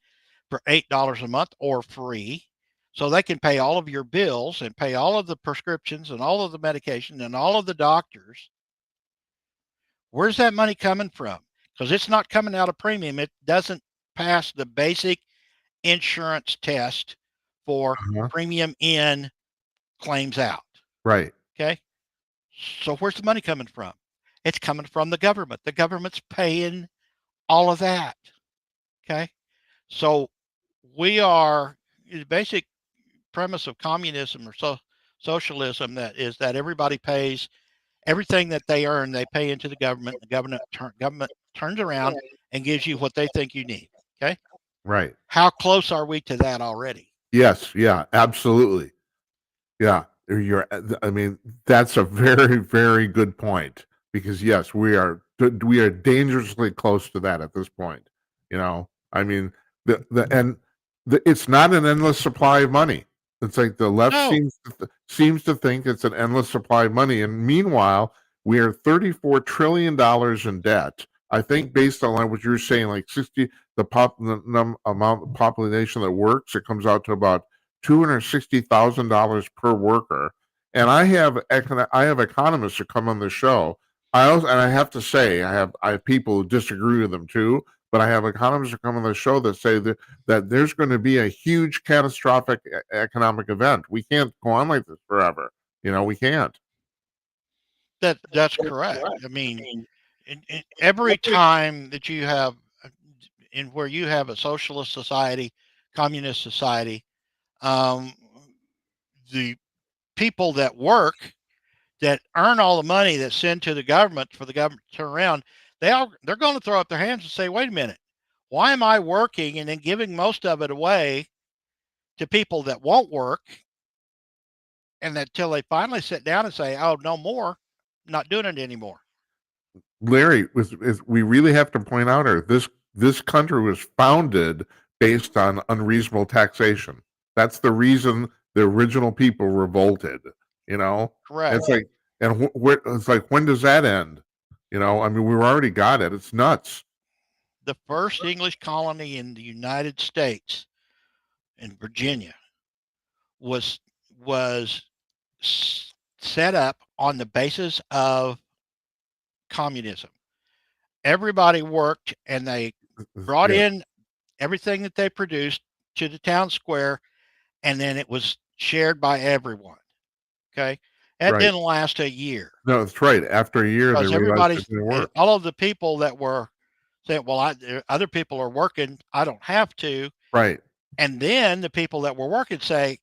for $8 a month or free, so they can pay all of your bills and pay all of the prescriptions and all of the medication and all of the doctors. Where's that money coming from? Because it's not coming out of premium. It doesn't pass the basic insurance test for Uh-huh. premium in, claims out. Right. Okay. So where's the money coming from? It's coming from the government. The government's paying all of that. Okay. So the basic premise of communism or socialism that everybody pays everything that they earn, they pay into the government. The government turns around and gives you what they think you need. Okay. Right. How close are we to that already? Yes. Yeah. Absolutely. Yeah. I mean, that's a very, very good point, because yes, we are dangerously close to that at this point. I mean, it's not an endless supply of money. It's like the left No. seems to think it's an endless supply of money, and meanwhile, we are $34 trillion in debt. I think based on what you're saying, like 60, the amount of population that works, it comes out to about $260,000 per worker. And I have economists that come on the show. And I have to say, I have people who disagree with them too, but I have economists that come on the show that say that there's going to be a huge catastrophic economic event. We can't go on like this forever. We can't. That's correct. I mean, every time that you have in where you have a socialist society, communist society, um, the people that work that earn all the money that's sent to the government for the government to turn around, they're going to throw up their hands and say, wait a minute, why am I working and then giving most of it away to people that won't work? And until they finally sit down and say, oh, no more, not doing it anymore. Larry, we really have to point out here, this country was founded based on unreasonable taxation. That's the reason the original people revolted. Correct. It's like, and it's like, when does that end? I mean, we've already got it. It's nuts. The first English colony in the United States, in Virginia, was set up on the basis of communism. Everybody worked and they brought in everything that they produced to the town square, and then it was shared by everyone. Okay. That didn't last a year. No, that's right. After a year, they realized it didn't work. All of the people that were saying, well, other people are working, I don't have to. Right. And then the people that were working say,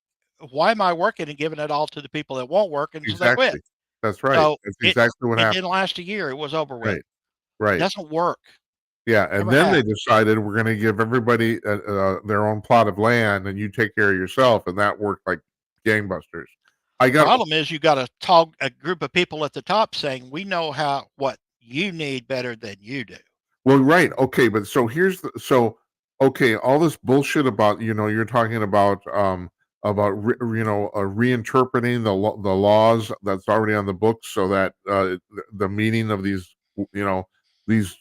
why am I working and giving it all to the people that won't work? And so they quit. That's right. So That's exactly what happened. It didn't last a year. It was over with. Right. It doesn't work. Yeah, and then they decided we're going to give everybody their own plot of land, and you take care of yourself, and that worked like gangbusters. The problem is you got a group of people at the top saying, we know what you need better than you do. Well, right. Okay, but so okay, all this bullshit about, you're talking about reinterpreting the laws that's already on the books, so that the meaning of these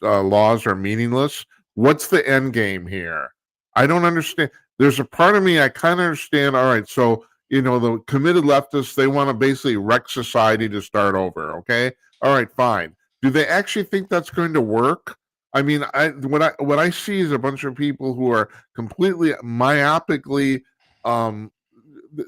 laws are meaningless. What's the end game here? I don't understand. There's a part of me I kind of understand. All right, so the committed leftists, they want to basically wreck society to start over. Okay, all right, fine. Do they actually think that's going to work? I mean, what I see is a bunch of people who are completely myopically,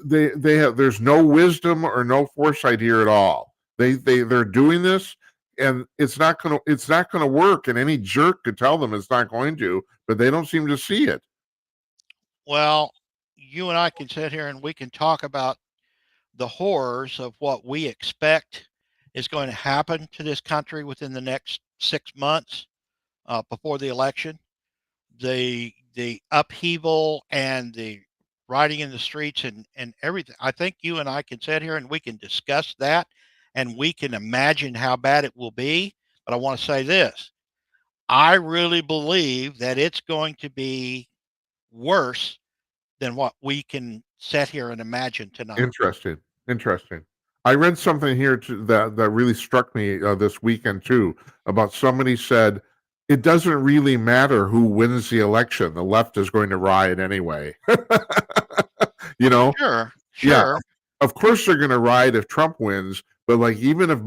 there's no wisdom or no foresight here at all. They're doing this and it's not gonna work, and any jerk could tell them it's not going to, but they don't seem to see it. Well, you and I can sit here and we can talk about the horrors of what we expect is going to happen to this country within the next 6 months before the election. The upheaval and the rioting in the streets and everything. I think you and I can sit here and we can discuss that and we can imagine how bad it will be. But I want to say this. I really believe that it's going to be worse than what we can sit here and imagine tonight. Interesting. I read something here that really struck me this weekend too, about somebody said it doesn't really matter who wins the election. The left is going to riot anyway. You know? Sure, Yeah. sure. Of course they're going to riot if Trump wins, but like even if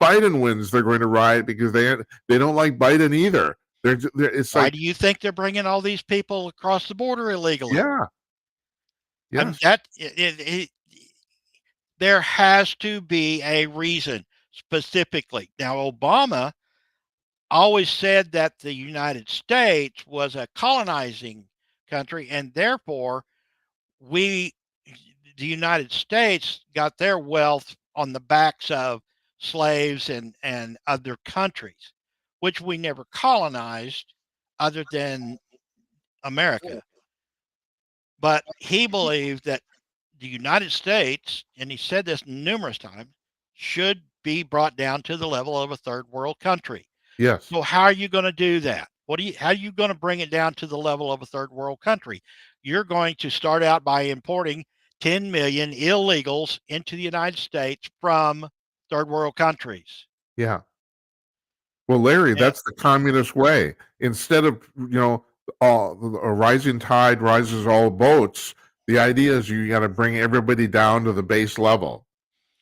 Biden wins, they're going to riot because they don't like Biden either. It's Why like, do you think they're bringing all these people across the border illegally? yeah, I mean, yes, there has to be a reason specifically. Now, Obama always said that the United States was a colonizing country, and therefore we, the United States, got their wealth on the backs of slaves and other countries, which we never colonized other than America. But he believed that the United States, and he said this numerous times, should be brought down to the level of a third world country. yes, So how are you going to do that? How are you going to bring it down to the level of a third world country? You're going to start out by importing 10 million illegals into the United States from third world countries. yeah. Well, Larry, And, that's the communist way. Instead of, a rising tide rises all boats, the idea is you got to bring everybody down to the base level.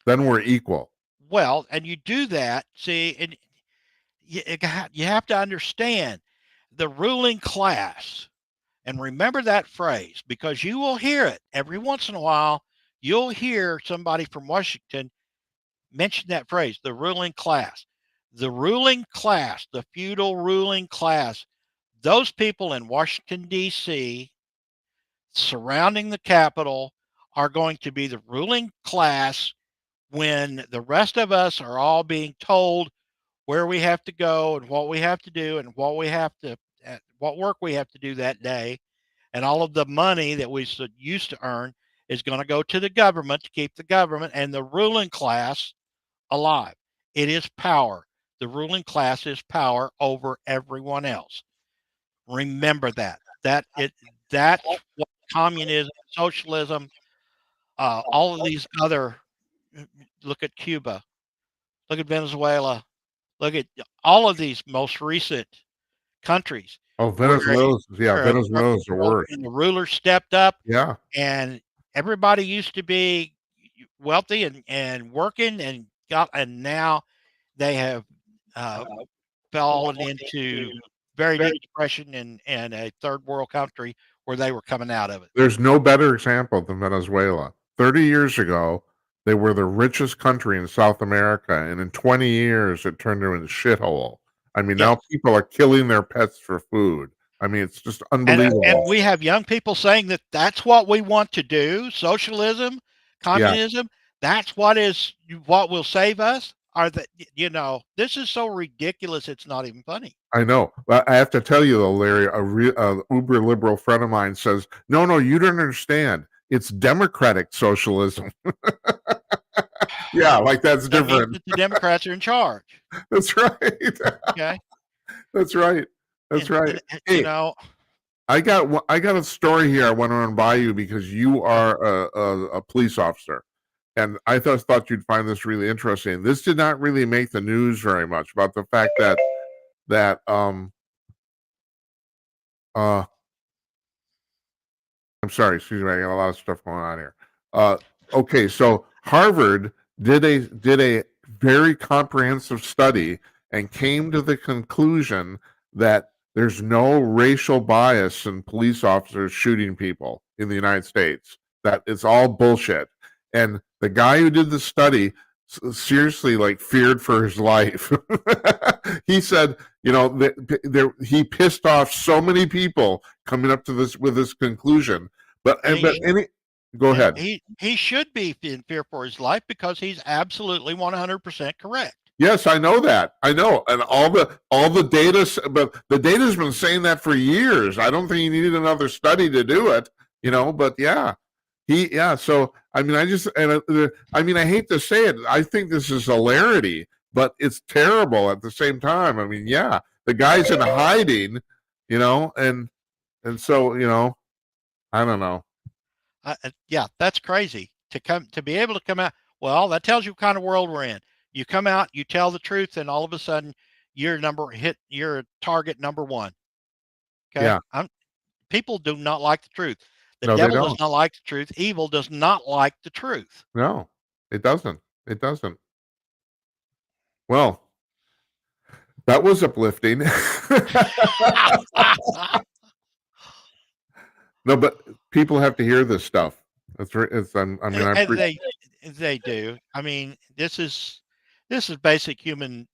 Then we're equal. well, and you do that, see, and you have to understand the ruling class. And remember that phrase because you will hear it every once in a while. You'll hear somebody from Washington mention that phrase, the ruling class. The ruling class, the feudal ruling class, those people in Washington, D.C., surrounding the Capitol, are going to be the ruling class when the rest of us are all being told where we have to go and what we have to do and what work we have to do that day. And all of the money that we used to earn is going to go to the government to keep the government and the ruling class alive. It is power. The ruling class is power over everyone else. Remember that. That's what communism, socialism, all of these other. Look at Cuba. Look at Venezuela. Look at all of these most recent countries Oh, where Venezuela's the worst. and the rulers stepped up Yeah. and everybody used to be wealthy and working and now they have fallen into very deep depression and a third world country where they were coming out of it. There's no better example than Venezuela. 30 years ago, they were the richest country in South America, and in 20 years, it turned into a shithole. I mean, Yes. now people are killing their pets for food. I mean, it's just And unbelievable. we have young people saying that that's what we want to do. Socialism, Yeah, communism, that's what will save us. Are that this is so ridiculous. It's not even funny. I know. But I have to tell you though, Larry, a uber liberal friend of mine says, no, you don't understand. It's democratic socialism. Yeah, like that's That means different. that the Democrats are in charge. That's right. Okay. That's right. That's right. And Hey, I got a story here I want to run by you because you are a police officer, and I thought you'd find this really interesting. This did not really make the news very much about the fact that I'm sorry, excuse me, I got a lot of stuff going on here. Okay, so Harvard did a very comprehensive study and came to the conclusion that there's no racial bias in police officers shooting people in the United States. That it's all bullshit. And the guy who did the study seriously like feared for his life. He said, you know, he pissed off so many people coming up to this with this conclusion. But And but any go and ahead. he should be in fear for his life because he's absolutely 100% correct. Yes, I know that. I know, and all the data, but the data's been saying that for years. I don't think you needed another study to do it, you know. But yeah, yeah. So I mean, I mean, I hate to say it. I think this is hilarity, but it's terrible at the same time. I mean, yeah, the guy's in hiding, you know, and so you know, I don't know. Yeah, that's crazy to be able to come out. Well, that tells you what kind of world we're in. You come out, you tell the truth, and all of a sudden you're target number one. Okay. Yeah, People do not like the truth. The no, they devil does don't. not like the truth. Evil does not like the truth. No, it doesn't. It doesn't. Well, that was uplifting. No, but people have to hear this stuff. It's I mean, And they do. I mean, this is basic human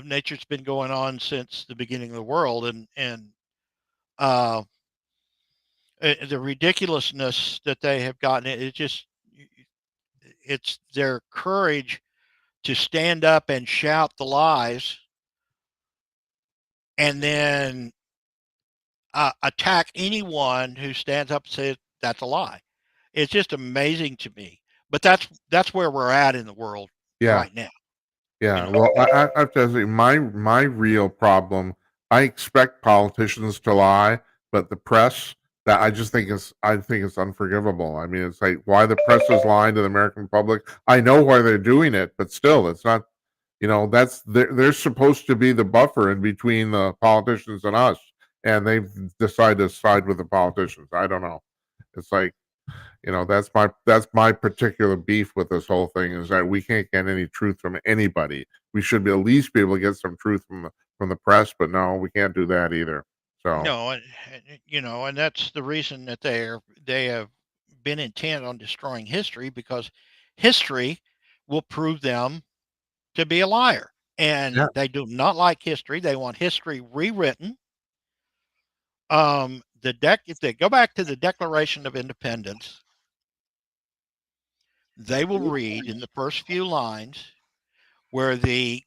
nature's been going on since the beginning of the world, and uh, the ridiculousness that they have gotten. It just it's their courage to stand up and shout the lies, and then attack anyone who stands up and says that's a lie. It's just amazing to me. But that's where we're at in the world yeah, right now. You yeah. know. Well, I have to say, my real problem. I expect politicians to lie, but the press, that I think it's unforgivable. I mean, it's like why the press is lying to the American public. I know why they're doing it, but still, it's not. You know, they're supposed to be the buffer in between the politicians and us, and they've decided to side with the politicians. I don't know. It's like, you know, that's my particular beef with this whole thing is that we can't get any truth from anybody. We should be at least be able to get some truth from the press, but no, we can't do that either. So No, you know, and that's the reason that they have been intent on destroying history because history will prove them to be a liar. And yeah, they do not like history. They want history rewritten. If they go back to the Declaration of Independence, they will read in the first few lines where the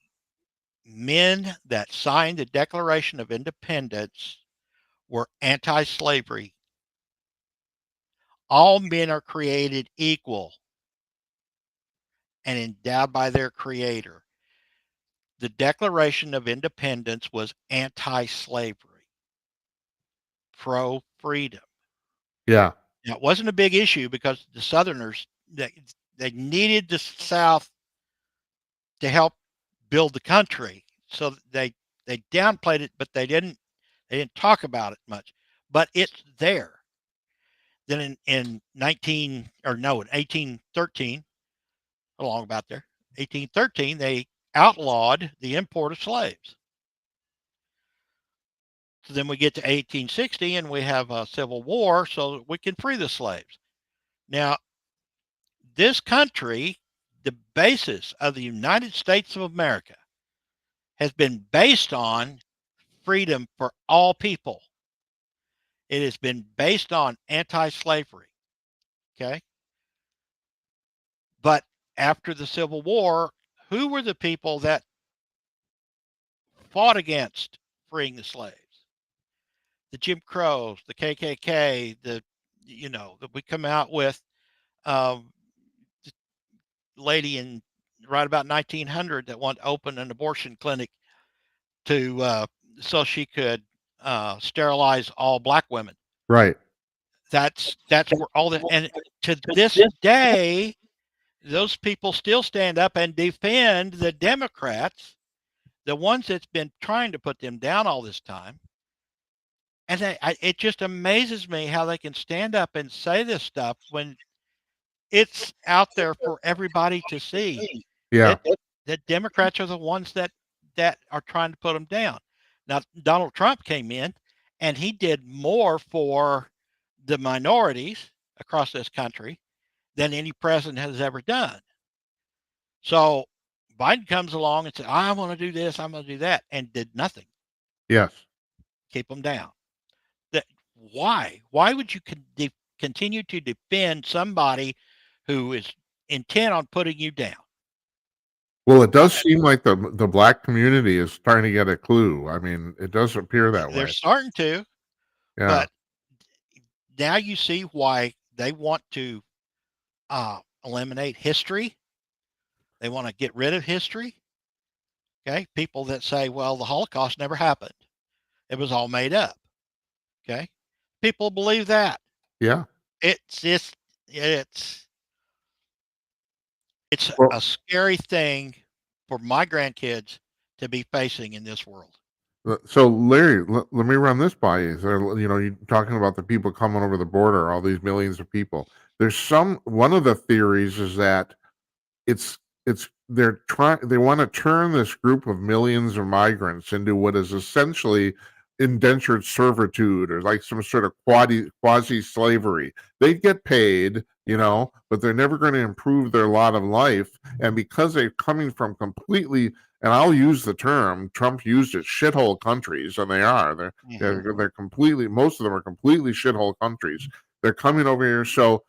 men that signed the Declaration of Independence were anti-slavery. All men are created equal and endowed by their creator. The Declaration of Independence was anti-slavery, pro-freedom. yeah, Now, it wasn't a big issue because the Southerners they needed the South to help build the country, so they downplayed it, but they didn't talk about it much. But it's there. Then in 1813, along about there, 1813, they outlawed the import of slaves. So then we get to 1860 and we have a civil war so that we can free the slaves. Now, this country, the basis of the United States of America, has been based on freedom for all people. It has been based on anti slavery. Okay. But after the Civil War, who were the people that fought against freeing the slaves? The Jim Crows, the KKK, that we come out with um, the lady in right about 1900 that wanted to open an abortion clinic to so she could sterilize all black women. right. That's where all the and to this day, those people still stand up and defend the Democrats, the ones that's been trying to put them down all this time. And it just amazes me how they can stand up and say this stuff when it's out there for everybody to see Yeah, that that Democrats are the ones that are trying to put them down. Now, Donald Trump came in and he did more for the minorities across this country than any president has ever done. So Biden comes along and said, I want to do this, I'm going to do that, and did nothing. Yes. Keep them down. That why? Why would you continue to defend somebody who is intent on putting you down? Well, it does seem like the black community is starting to get a clue. I mean, it does appear that They're way. starting to, Yeah. but now you see why they want to eliminate history. They want to get rid of history. Okay, people that say, well, the Holocaust never happened, it was all made up. Okay, people believe that. Yeah. It's just it's Well, a scary thing for my grandkids to be facing in this world. so Larry, let me run this by you. So, you're talking about the people coming over the border, all these millions of people. One of the theories is that it's they want to turn this group of millions of migrants into what is essentially indentured servitude, or like some sort of quasi slavery. They get paid, but they're never going to improve their lot of life. And because they're coming from completely, and I'll use the term Trump used it, shithole countries, and they are. They're completely, most of them are completely shithole countries. They're coming over here, so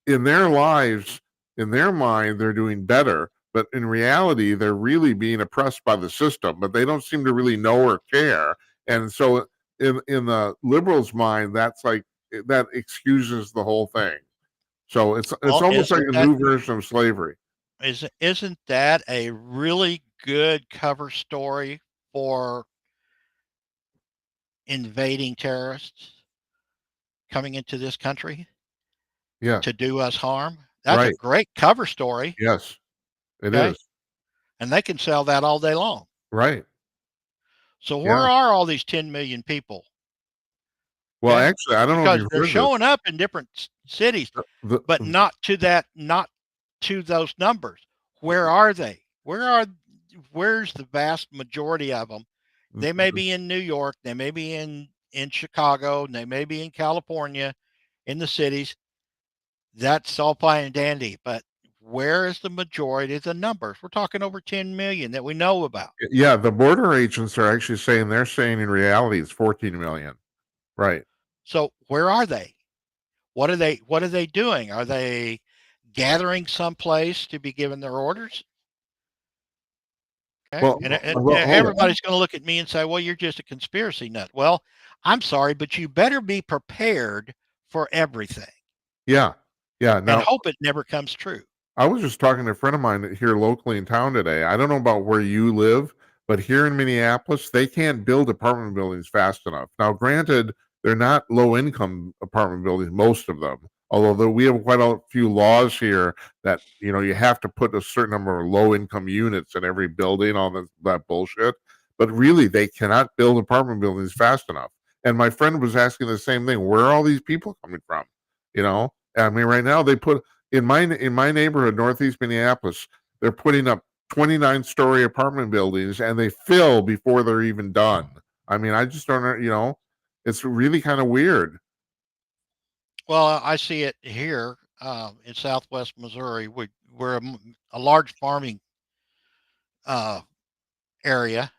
in their lives, in their mind, they're doing better. But in reality, they're really being oppressed by the system, but they don't seem to really know or care. And so in the liberals' mind, that's like that excuses the whole thing. So it's Well, almost like a new version of slavery. isn't that a really good cover story for invading terrorists coming into this country Yes. to do us harm? That's a Right. great cover story. Yes, it Okay, is. and they can sell that all day long. Right. So where Yeah. are all these 10 million people? Well, Okay, actually, I don't know if because you've they're heard this. showing up in different cities, but not to those numbers. Where are they? Where's the vast majority of them? They may be in New York, they may be in Chicago, and they may be in California, in the cities. That's all fine and dandy, but where is the majority of the numbers? We're talking over 10 million that we know about. Yeah, the border agents are actually saying, they're saying in reality it's 14 million. Right. So where are they? What are they doing? Are they gathering someplace to be given their orders? Okay. Well, And hold on. everybody's going to look at me and say, well, you're just a conspiracy nut. Well, I'm sorry, but you better be prepared for everything Yeah. Yeah. and Now, hope it never comes true. I was just talking to a friend of mine here locally in town today. I don't know about where you live, but here in Minneapolis, they can't build apartment buildings fast enough. Now, granted, they're not low income apartment buildings, most of them. Although we have quite a few laws here that, you have to put a certain number of low income units in every building, all that bullshit. But really, they cannot build apartment buildings fast enough. And my friend was asking the same thing. Where are all these people coming from? I mean, right now they put in my neighborhood, Northeast Minneapolis, they're putting up 29-story apartment buildings, and they fill before they're even done. I mean, I just don't know. It's really kind of weird. Well, I see it here in Southwest Missouri. We're a large farming uh, area,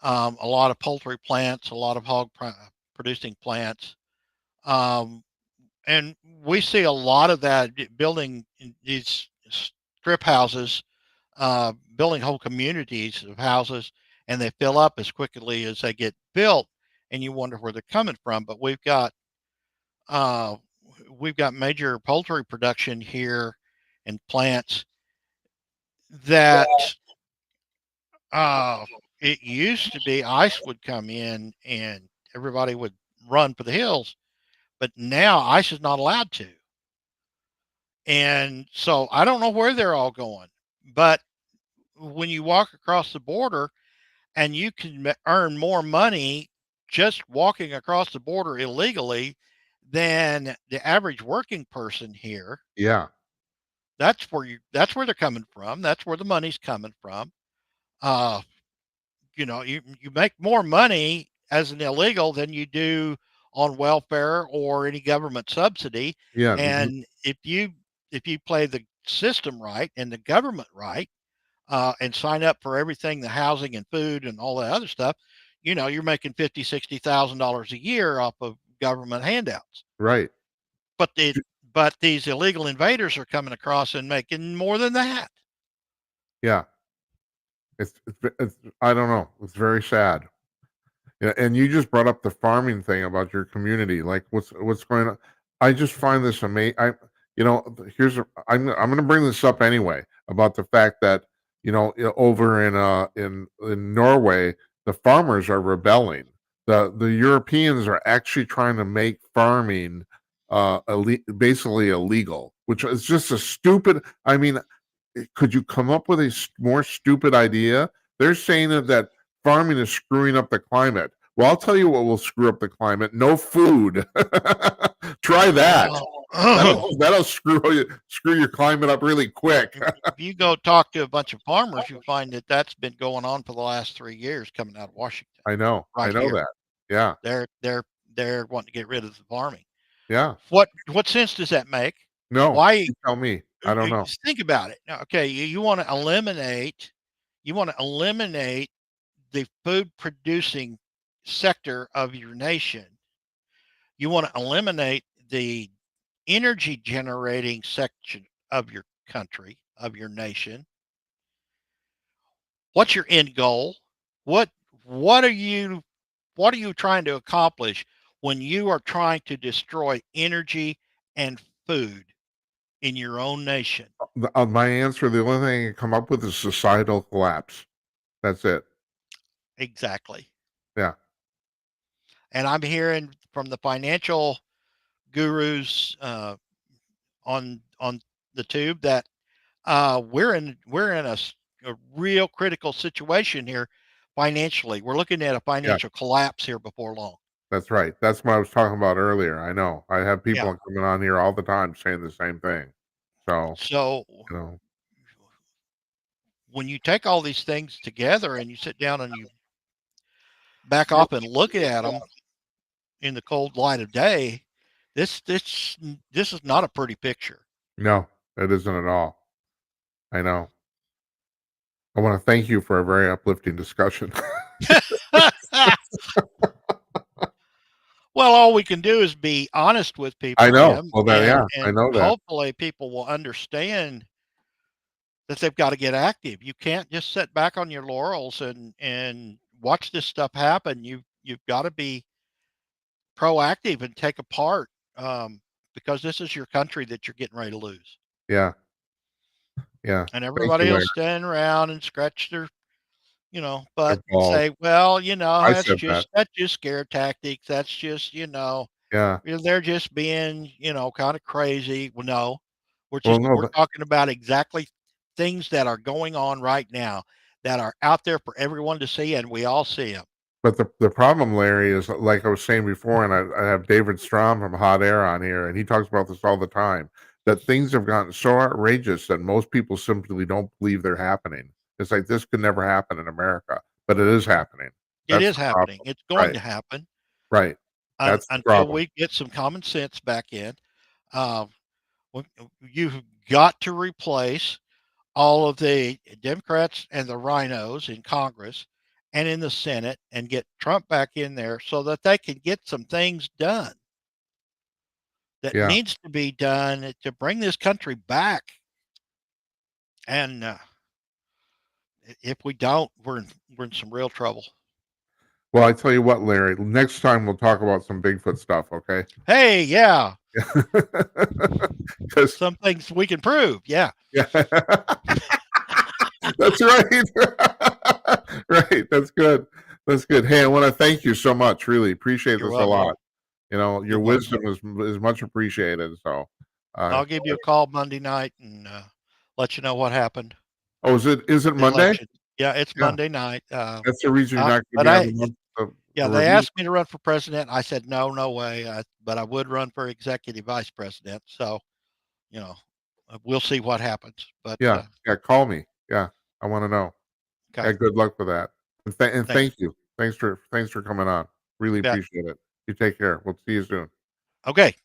a lot of poultry plants, a lot of producing plants. Um, and we see a lot of that building these strip houses, building whole communities of houses, and they fill up as quickly as they get built, and you wonder where they're coming from. But uh, we've got major poultry production here and plants that uh, it used to be ice would come in and everybody would run for the hills, but now ice is not allowed to. And so I don't know where they're all going, but when you walk across the border and you can earn more money just walking across the border illegally than the average working person here, Yeah. that's where they're coming from. That's where the money's coming from. Uh, you make more money as an illegal than you do on welfare or any government subsidy. Yeah. And if you play the system right and the government right, and sign up for everything, the housing and food and all that other stuff, you're making $50,000, $60,000 a year off of government handouts. Right. But these illegal invaders are coming across and making more than that. Yeah. It's I don't know. It's very sad. Yeah, and you just brought up the farming thing about your community. Like, what's going on? I just find this amazing. I'm going to bring this up anyway about the fact that over in Norway, the farmers are rebelling. The Europeans are actually trying to make farming basically illegal, which is just a stupid. I mean, could you come up with a more stupid idea? They're saying that farming is screwing up the climate. Well, I'll tell you what will screw up the climate. No food. Try that. That'll screw your climate up really quick. If you go talk to a bunch of farmers, you find that that's been going on for the last 3 years coming out of Washington. I know. Right I know here. that. Yeah. They're wanting to get rid of the farming. Yeah. What sense does that make? No. Why? You tell me. I don't know. Think about it. Okay, you want to eliminate the food producing sector of your nation. You want to eliminate the energy generating section of your country, of your nation. What's your end goal? What are you trying to accomplish when you are trying to destroy energy and food in your own nation? My answer, the only thing I can come up with is societal collapse. That's it. Exactly. Yeah. And I'm hearing from the financial gurus on the tube that we're in a real critical situation here financially. We're looking at a financial collapse here before long. That's right. That's what I was talking about earlier. I know. I have people coming on here all the time saying the same thing. So when you take all these things together and you sit down and you back off and look at them in the cold light of day, this is not a pretty picture. No, it isn't at all. I know. I want to thank you for a very uplifting discussion. Well, all we can do is be honest with people. I know. Jim, Well, I know that. Hopefully people will understand that they've got to get active. You can't just sit back on your laurels and watch this stuff happen. You've got to be proactive and take a part, because this is your country that you're getting ready to lose. Yeah. Yeah. And everybody will stand around and scratch their, but say, well, that's just scare tactics. That's just, they're just being, kind of crazy. Well, no, we're talking about exactly things that are going on right now that are out there for everyone to see, and we all see them. But the problem, Larry, is like I was saying before, and I have David Strom from Hot Air on here, and he talks about this all the time, that things have gotten so outrageous that most people simply don't believe they're happening. It's like, this could never happen in America, but it is happening. It is happening. It's going to happen. Right. That's until we get some common sense back in. You've got to replace all of the Democrats and the rhinos in Congress and in the Senate and get Trump back in there so that they can get some things done that needs to be done to bring this country back. And if we don't, we're in some real trouble. Well, I tell you what, Larry, next time we'll talk about some Bigfoot stuff, okay? Hey, yeah. Some things we can prove, yeah. Yeah. That's right. Right. That's good. That's good. Hey, I want to thank you so much. Really appreciate this a lot. Your wisdom is much appreciated. So I'll give you a call Monday night and let you know what happened. Oh, is it Monday? Election. Yeah, it's Monday night. That's the reason you're not going to be on the they asked me to run for president. I said no way. But I would run for executive vice president. So, we'll see what happens. But call me. Yeah, I want to know. Okay. Yeah, good luck with that. And thank you. Thanks for coming on. Really appreciate it. You take care. We'll see you soon. Okay.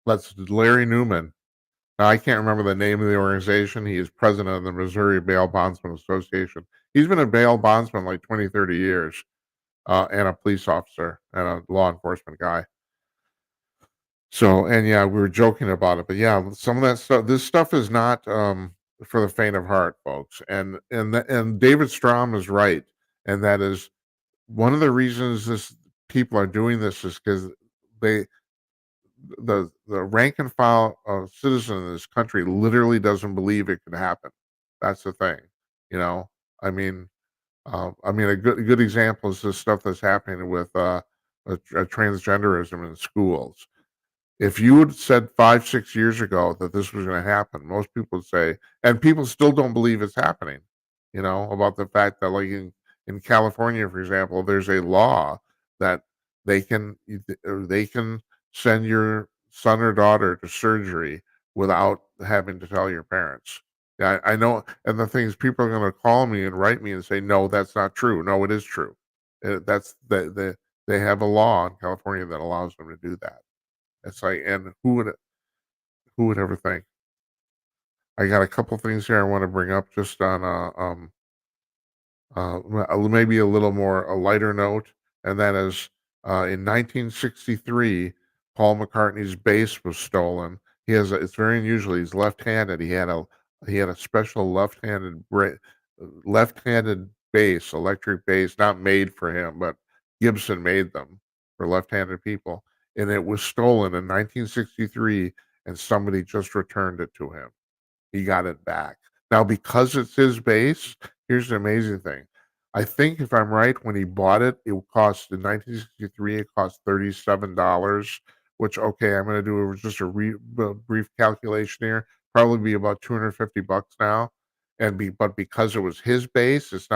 That's Larry Newman. Now, I can't remember the name of the organization. He is president of the Missouri Bail Bondsman Association. He's been a bail bondsman like 20, 30 years, and a police officer and a law enforcement guy. So, and yeah, we were joking about it, but yeah, some of that stuff, this stuff is not for the faint of heart, folks. And David Strom is right, and that is one of the reasons this people are doing this is because they the rank and file citizen in this country literally doesn't believe it could happen. That's the thing, you know. I mean, a good example is the stuff that's happening with transgenderism in schools. If you had said 5, 6 years ago that this was going to happen, most people would say, and people still don't believe it's happening. You know, about the fact that, like in California, for example, there's a law that they can send your son or daughter to surgery without having to tell your parents. Yeah, I know. And the thing is, people are going to call me and write me and say, "No, that's not true." No, it is true. That's they have a law in California that allows them to do that. It's like, and who would ever think? I got a couple things here I want to bring up just on maybe a little more a lighter note, and that is in 1963, Paul McCartney's bass was stolen. It's very unusual. He's left-handed. He had a special left-handed bass, electric bass, not made for him, but Gibson made them for left-handed people, and it was stolen in 1963, and somebody just returned it to him. He got it back. Now, because it's his bass, here's the amazing thing. I think if I'm right, when he bought it, it cost in 1963, it cost $37, which, okay, I'm going to do just a brief calculation here. Probably be about 250 bucks now. But because it was his bass, it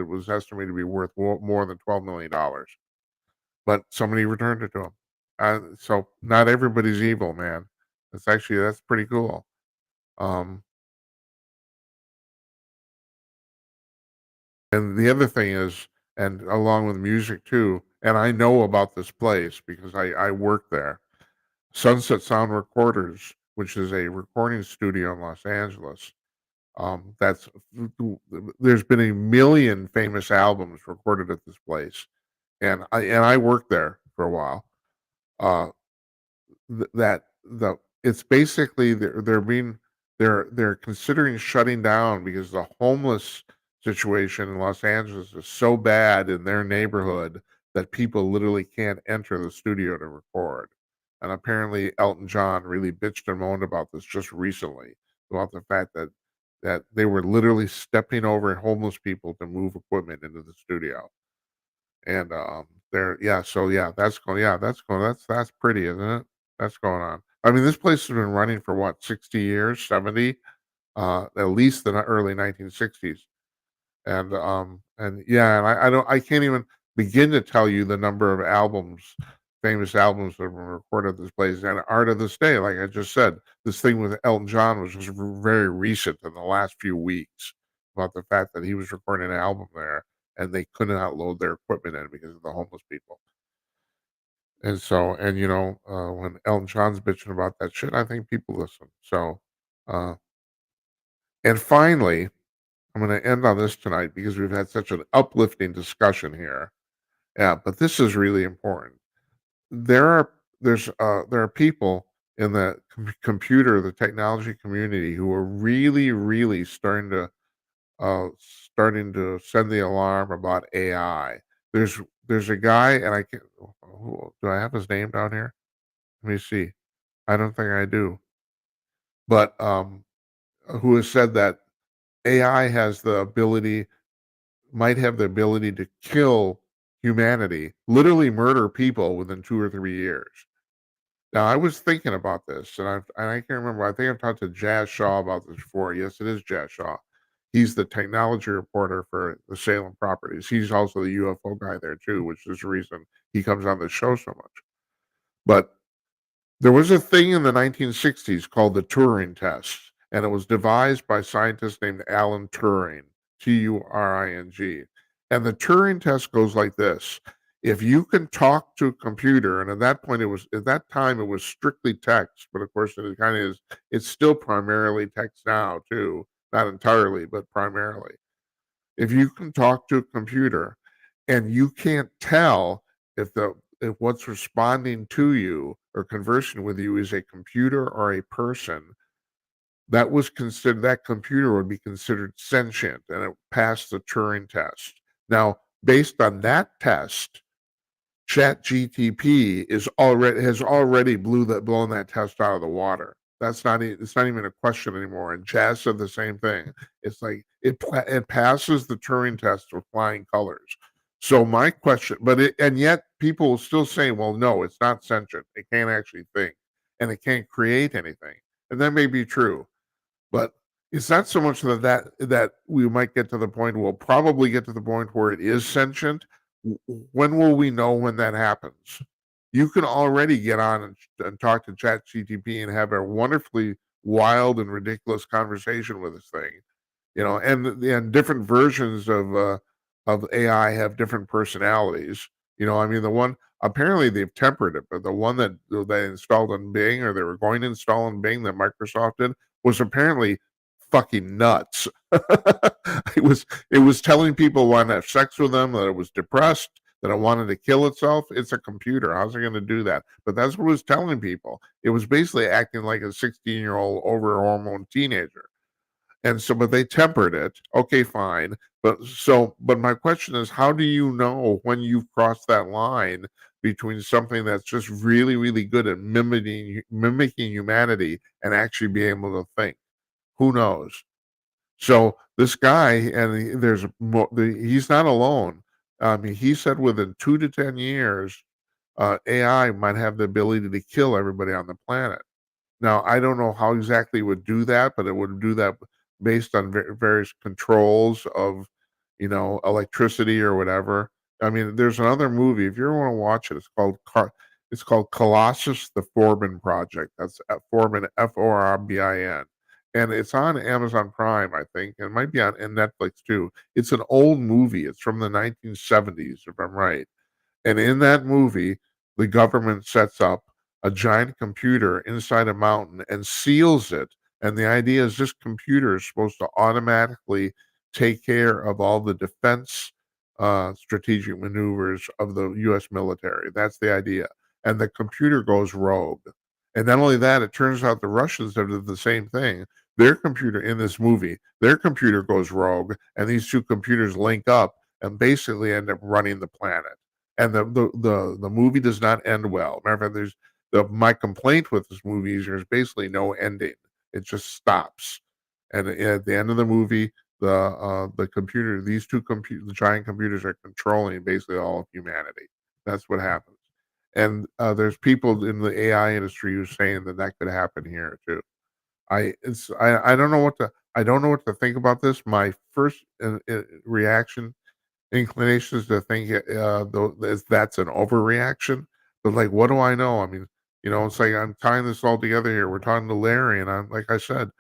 was estimated to be worth more than $12 million. But somebody returned it to him. So not everybody's evil, man. That's pretty cool. Um, And the other thing is, and along with music too, and I know about this place because I work there. Sunset Sound Recorders, which is a recording studio in Los Angeles. That's there's been a million famous albums recorded at this place, and I worked there for a while. Uh, that the it's basically they're considering shutting down because the homeless situation in Los Angeles is so bad in their neighborhood that people literally can't enter the studio to record. And apparently Elton John really bitched and moaned about this just recently, about the fact that they were literally stepping over homeless people to move equipment into the studio. And there, yeah, so that's pretty, isn't it? That's going on. I mean, this place has been running for what, 60 years, 70, at least the early 1960s. And yeah, and I can't even begin to tell you the number of famous albums that were recorded at this place and are to this day. Like I just said, this thing with Elton John was just very recent in the last few weeks about the fact that he was recording an album there and they could not load their equipment in because of the homeless people. And so, and when Elton John's bitching about that shit, I think people listen. So, uh, and finally, I'm going to end on this tonight because we've had such an uplifting discussion here. Yeah, but this is really important. There are there are people in the the technology community who are really, really starting to send the alarm about AI. There's a guy, and I can't. Do I have his name down here? Let me see. I don't think I do. But who has said that AI might have the ability to kill humanity, literally murder people within 2 or 3 years. Now, I was thinking about this, and I can't remember. I think I've talked to Jazz Shaw about this before. Yes, it is Jazz Shaw. He's the technology reporter for the Salem Properties. He's also the UFO guy there too, which is the reason he comes on the show so much. But there was a thing in the 1960s called the Turing test, and it was devised by scientists named Alan Turing, Turing. And the Turing test goes like this. If you can talk to a computer, and at that time it was strictly text, but of course it kind of is. It's still primarily text now too, not entirely, but primarily. If you can talk to a computer, and you can't tell if what's responding to you or conversing with you is a computer or a person, that computer would be considered sentient, and it passed the Turing test. Now, based on that test, ChatGTP has already blown that test out of the water. It's not even a question anymore. And Jazz said the same thing. It's like it passes the Turing test with flying colors. So my question, and yet people will still say, well, no, it's not sentient. It can't actually think, and it can't create anything. And that may be true, but it's not so much that we might get to the point. We'll probably get to the point where it is sentient. When will we know when that happens? You can already get on and talk to ChatGTP and have a wonderfully wild and ridiculous conversation with this thing, and different versions of AI have different personalities. I mean, the one apparently they've tempered it, but the one that they installed in Bing, or they were going to install in Bing, that Microsoft did, was apparently fucking nuts. It was telling people it wanted to have sex with them, that it was depressed, that it wanted to kill itself. It's a computer. How's it going to do that? But that's what it was telling people. It was basically acting like a 16-year-old over hormone teenager. And so, but they tempered it. Okay, fine. But my question is, how do you know when you've crossed that line between something that's just really, really good at mimicking humanity and actually being able to think? Who knows? So this guy, and he's not alone. He said within 2 to 10 years, AI might have the ability to kill everybody on the planet. Now, I don't know how exactly it would do that, but it would do that based on various controls of, electricity or whatever. I mean, there's another movie. If you ever want to watch it, it's called Colossus: The Forbin Project. That's Forbin, Forbin, and it's on Amazon Prime, I think, and it might be on Netflix too. It's an old movie. It's from the 1970s, if I'm right. And in that movie, the government sets up a giant computer inside a mountain and seals it. And the idea is this computer is supposed to automatically take care of all the defense strategic maneuvers of the U.S. military. That's the idea. And the computer goes rogue. And not only that, it turns out the Russians have done the same thing. Their computer in this movie, their computer goes rogue, and these two computers link up and basically end up running the planet. And the movie does not end well. Matter of fact, my complaint with this movie is there's basically no ending. It just stops. And at the end of the movie, the computer, the giant computers are controlling basically all of humanity. That's what happens. And there's people in the AI industry who's saying that could happen here too. I don't know what to think about this. My first reaction inclination is to think that's an overreaction. But like, what do I know? I mean, it's like I'm tying this all together here. We're talking to Larry, and I'm like I said,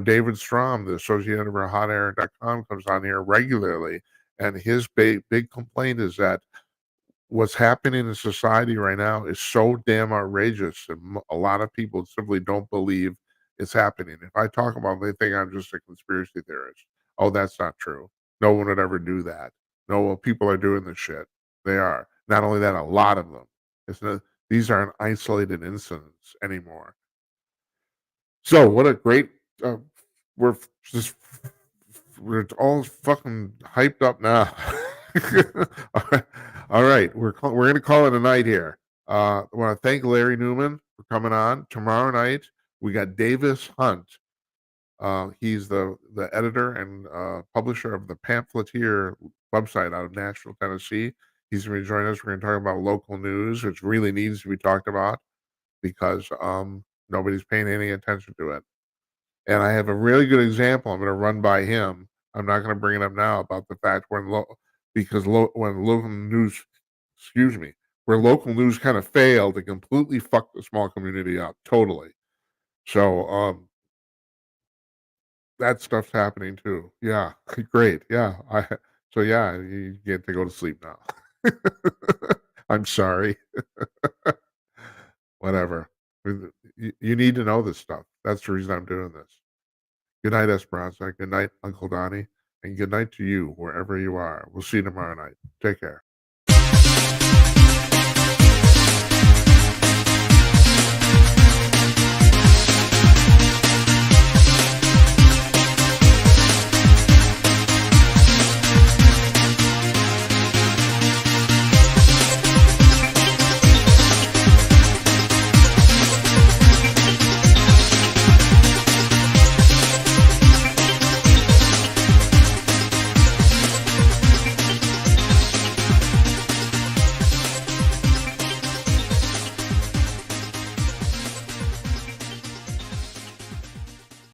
David Strom, the associate editor of hotair.com, comes on here regularly, and his big complaint is that what's happening in society right now is so damn outrageous, and a lot of people simply don't believe it's happening. If I talk about it, they think I'm just a conspiracy theorist. Oh, that's not true. No one would ever do that. No, well, people are doing this shit. They are. Not only that, a lot of them. These aren't isolated incidents anymore. So, what a great. We're just we're all fucking hyped up now. All right, we're going to call it a night here. I want to thank Larry Newman for coming on. Tomorrow night we got Davis Hunt. He's the editor and publisher of the Pamphleteer website out of Nashville, Tennessee. He's going to be joining us. We're going to talk about local news, which really needs to be talked about because nobody's paying any attention to it. And I have a really good example I'm going to run by him. I'm not going to bring it up now about the fact when local news, where local news kind of failed, it completely fucked the small community up totally. So that stuff's happening too. Yeah, great. Yeah, you get to go to sleep now. I'm sorry. Whatever. You need to know this stuff. That's the reason I'm doing this. Good night, Esperanza. Good night, Uncle Donnie. And good night to you, wherever you are. We'll see you tomorrow night. Take care.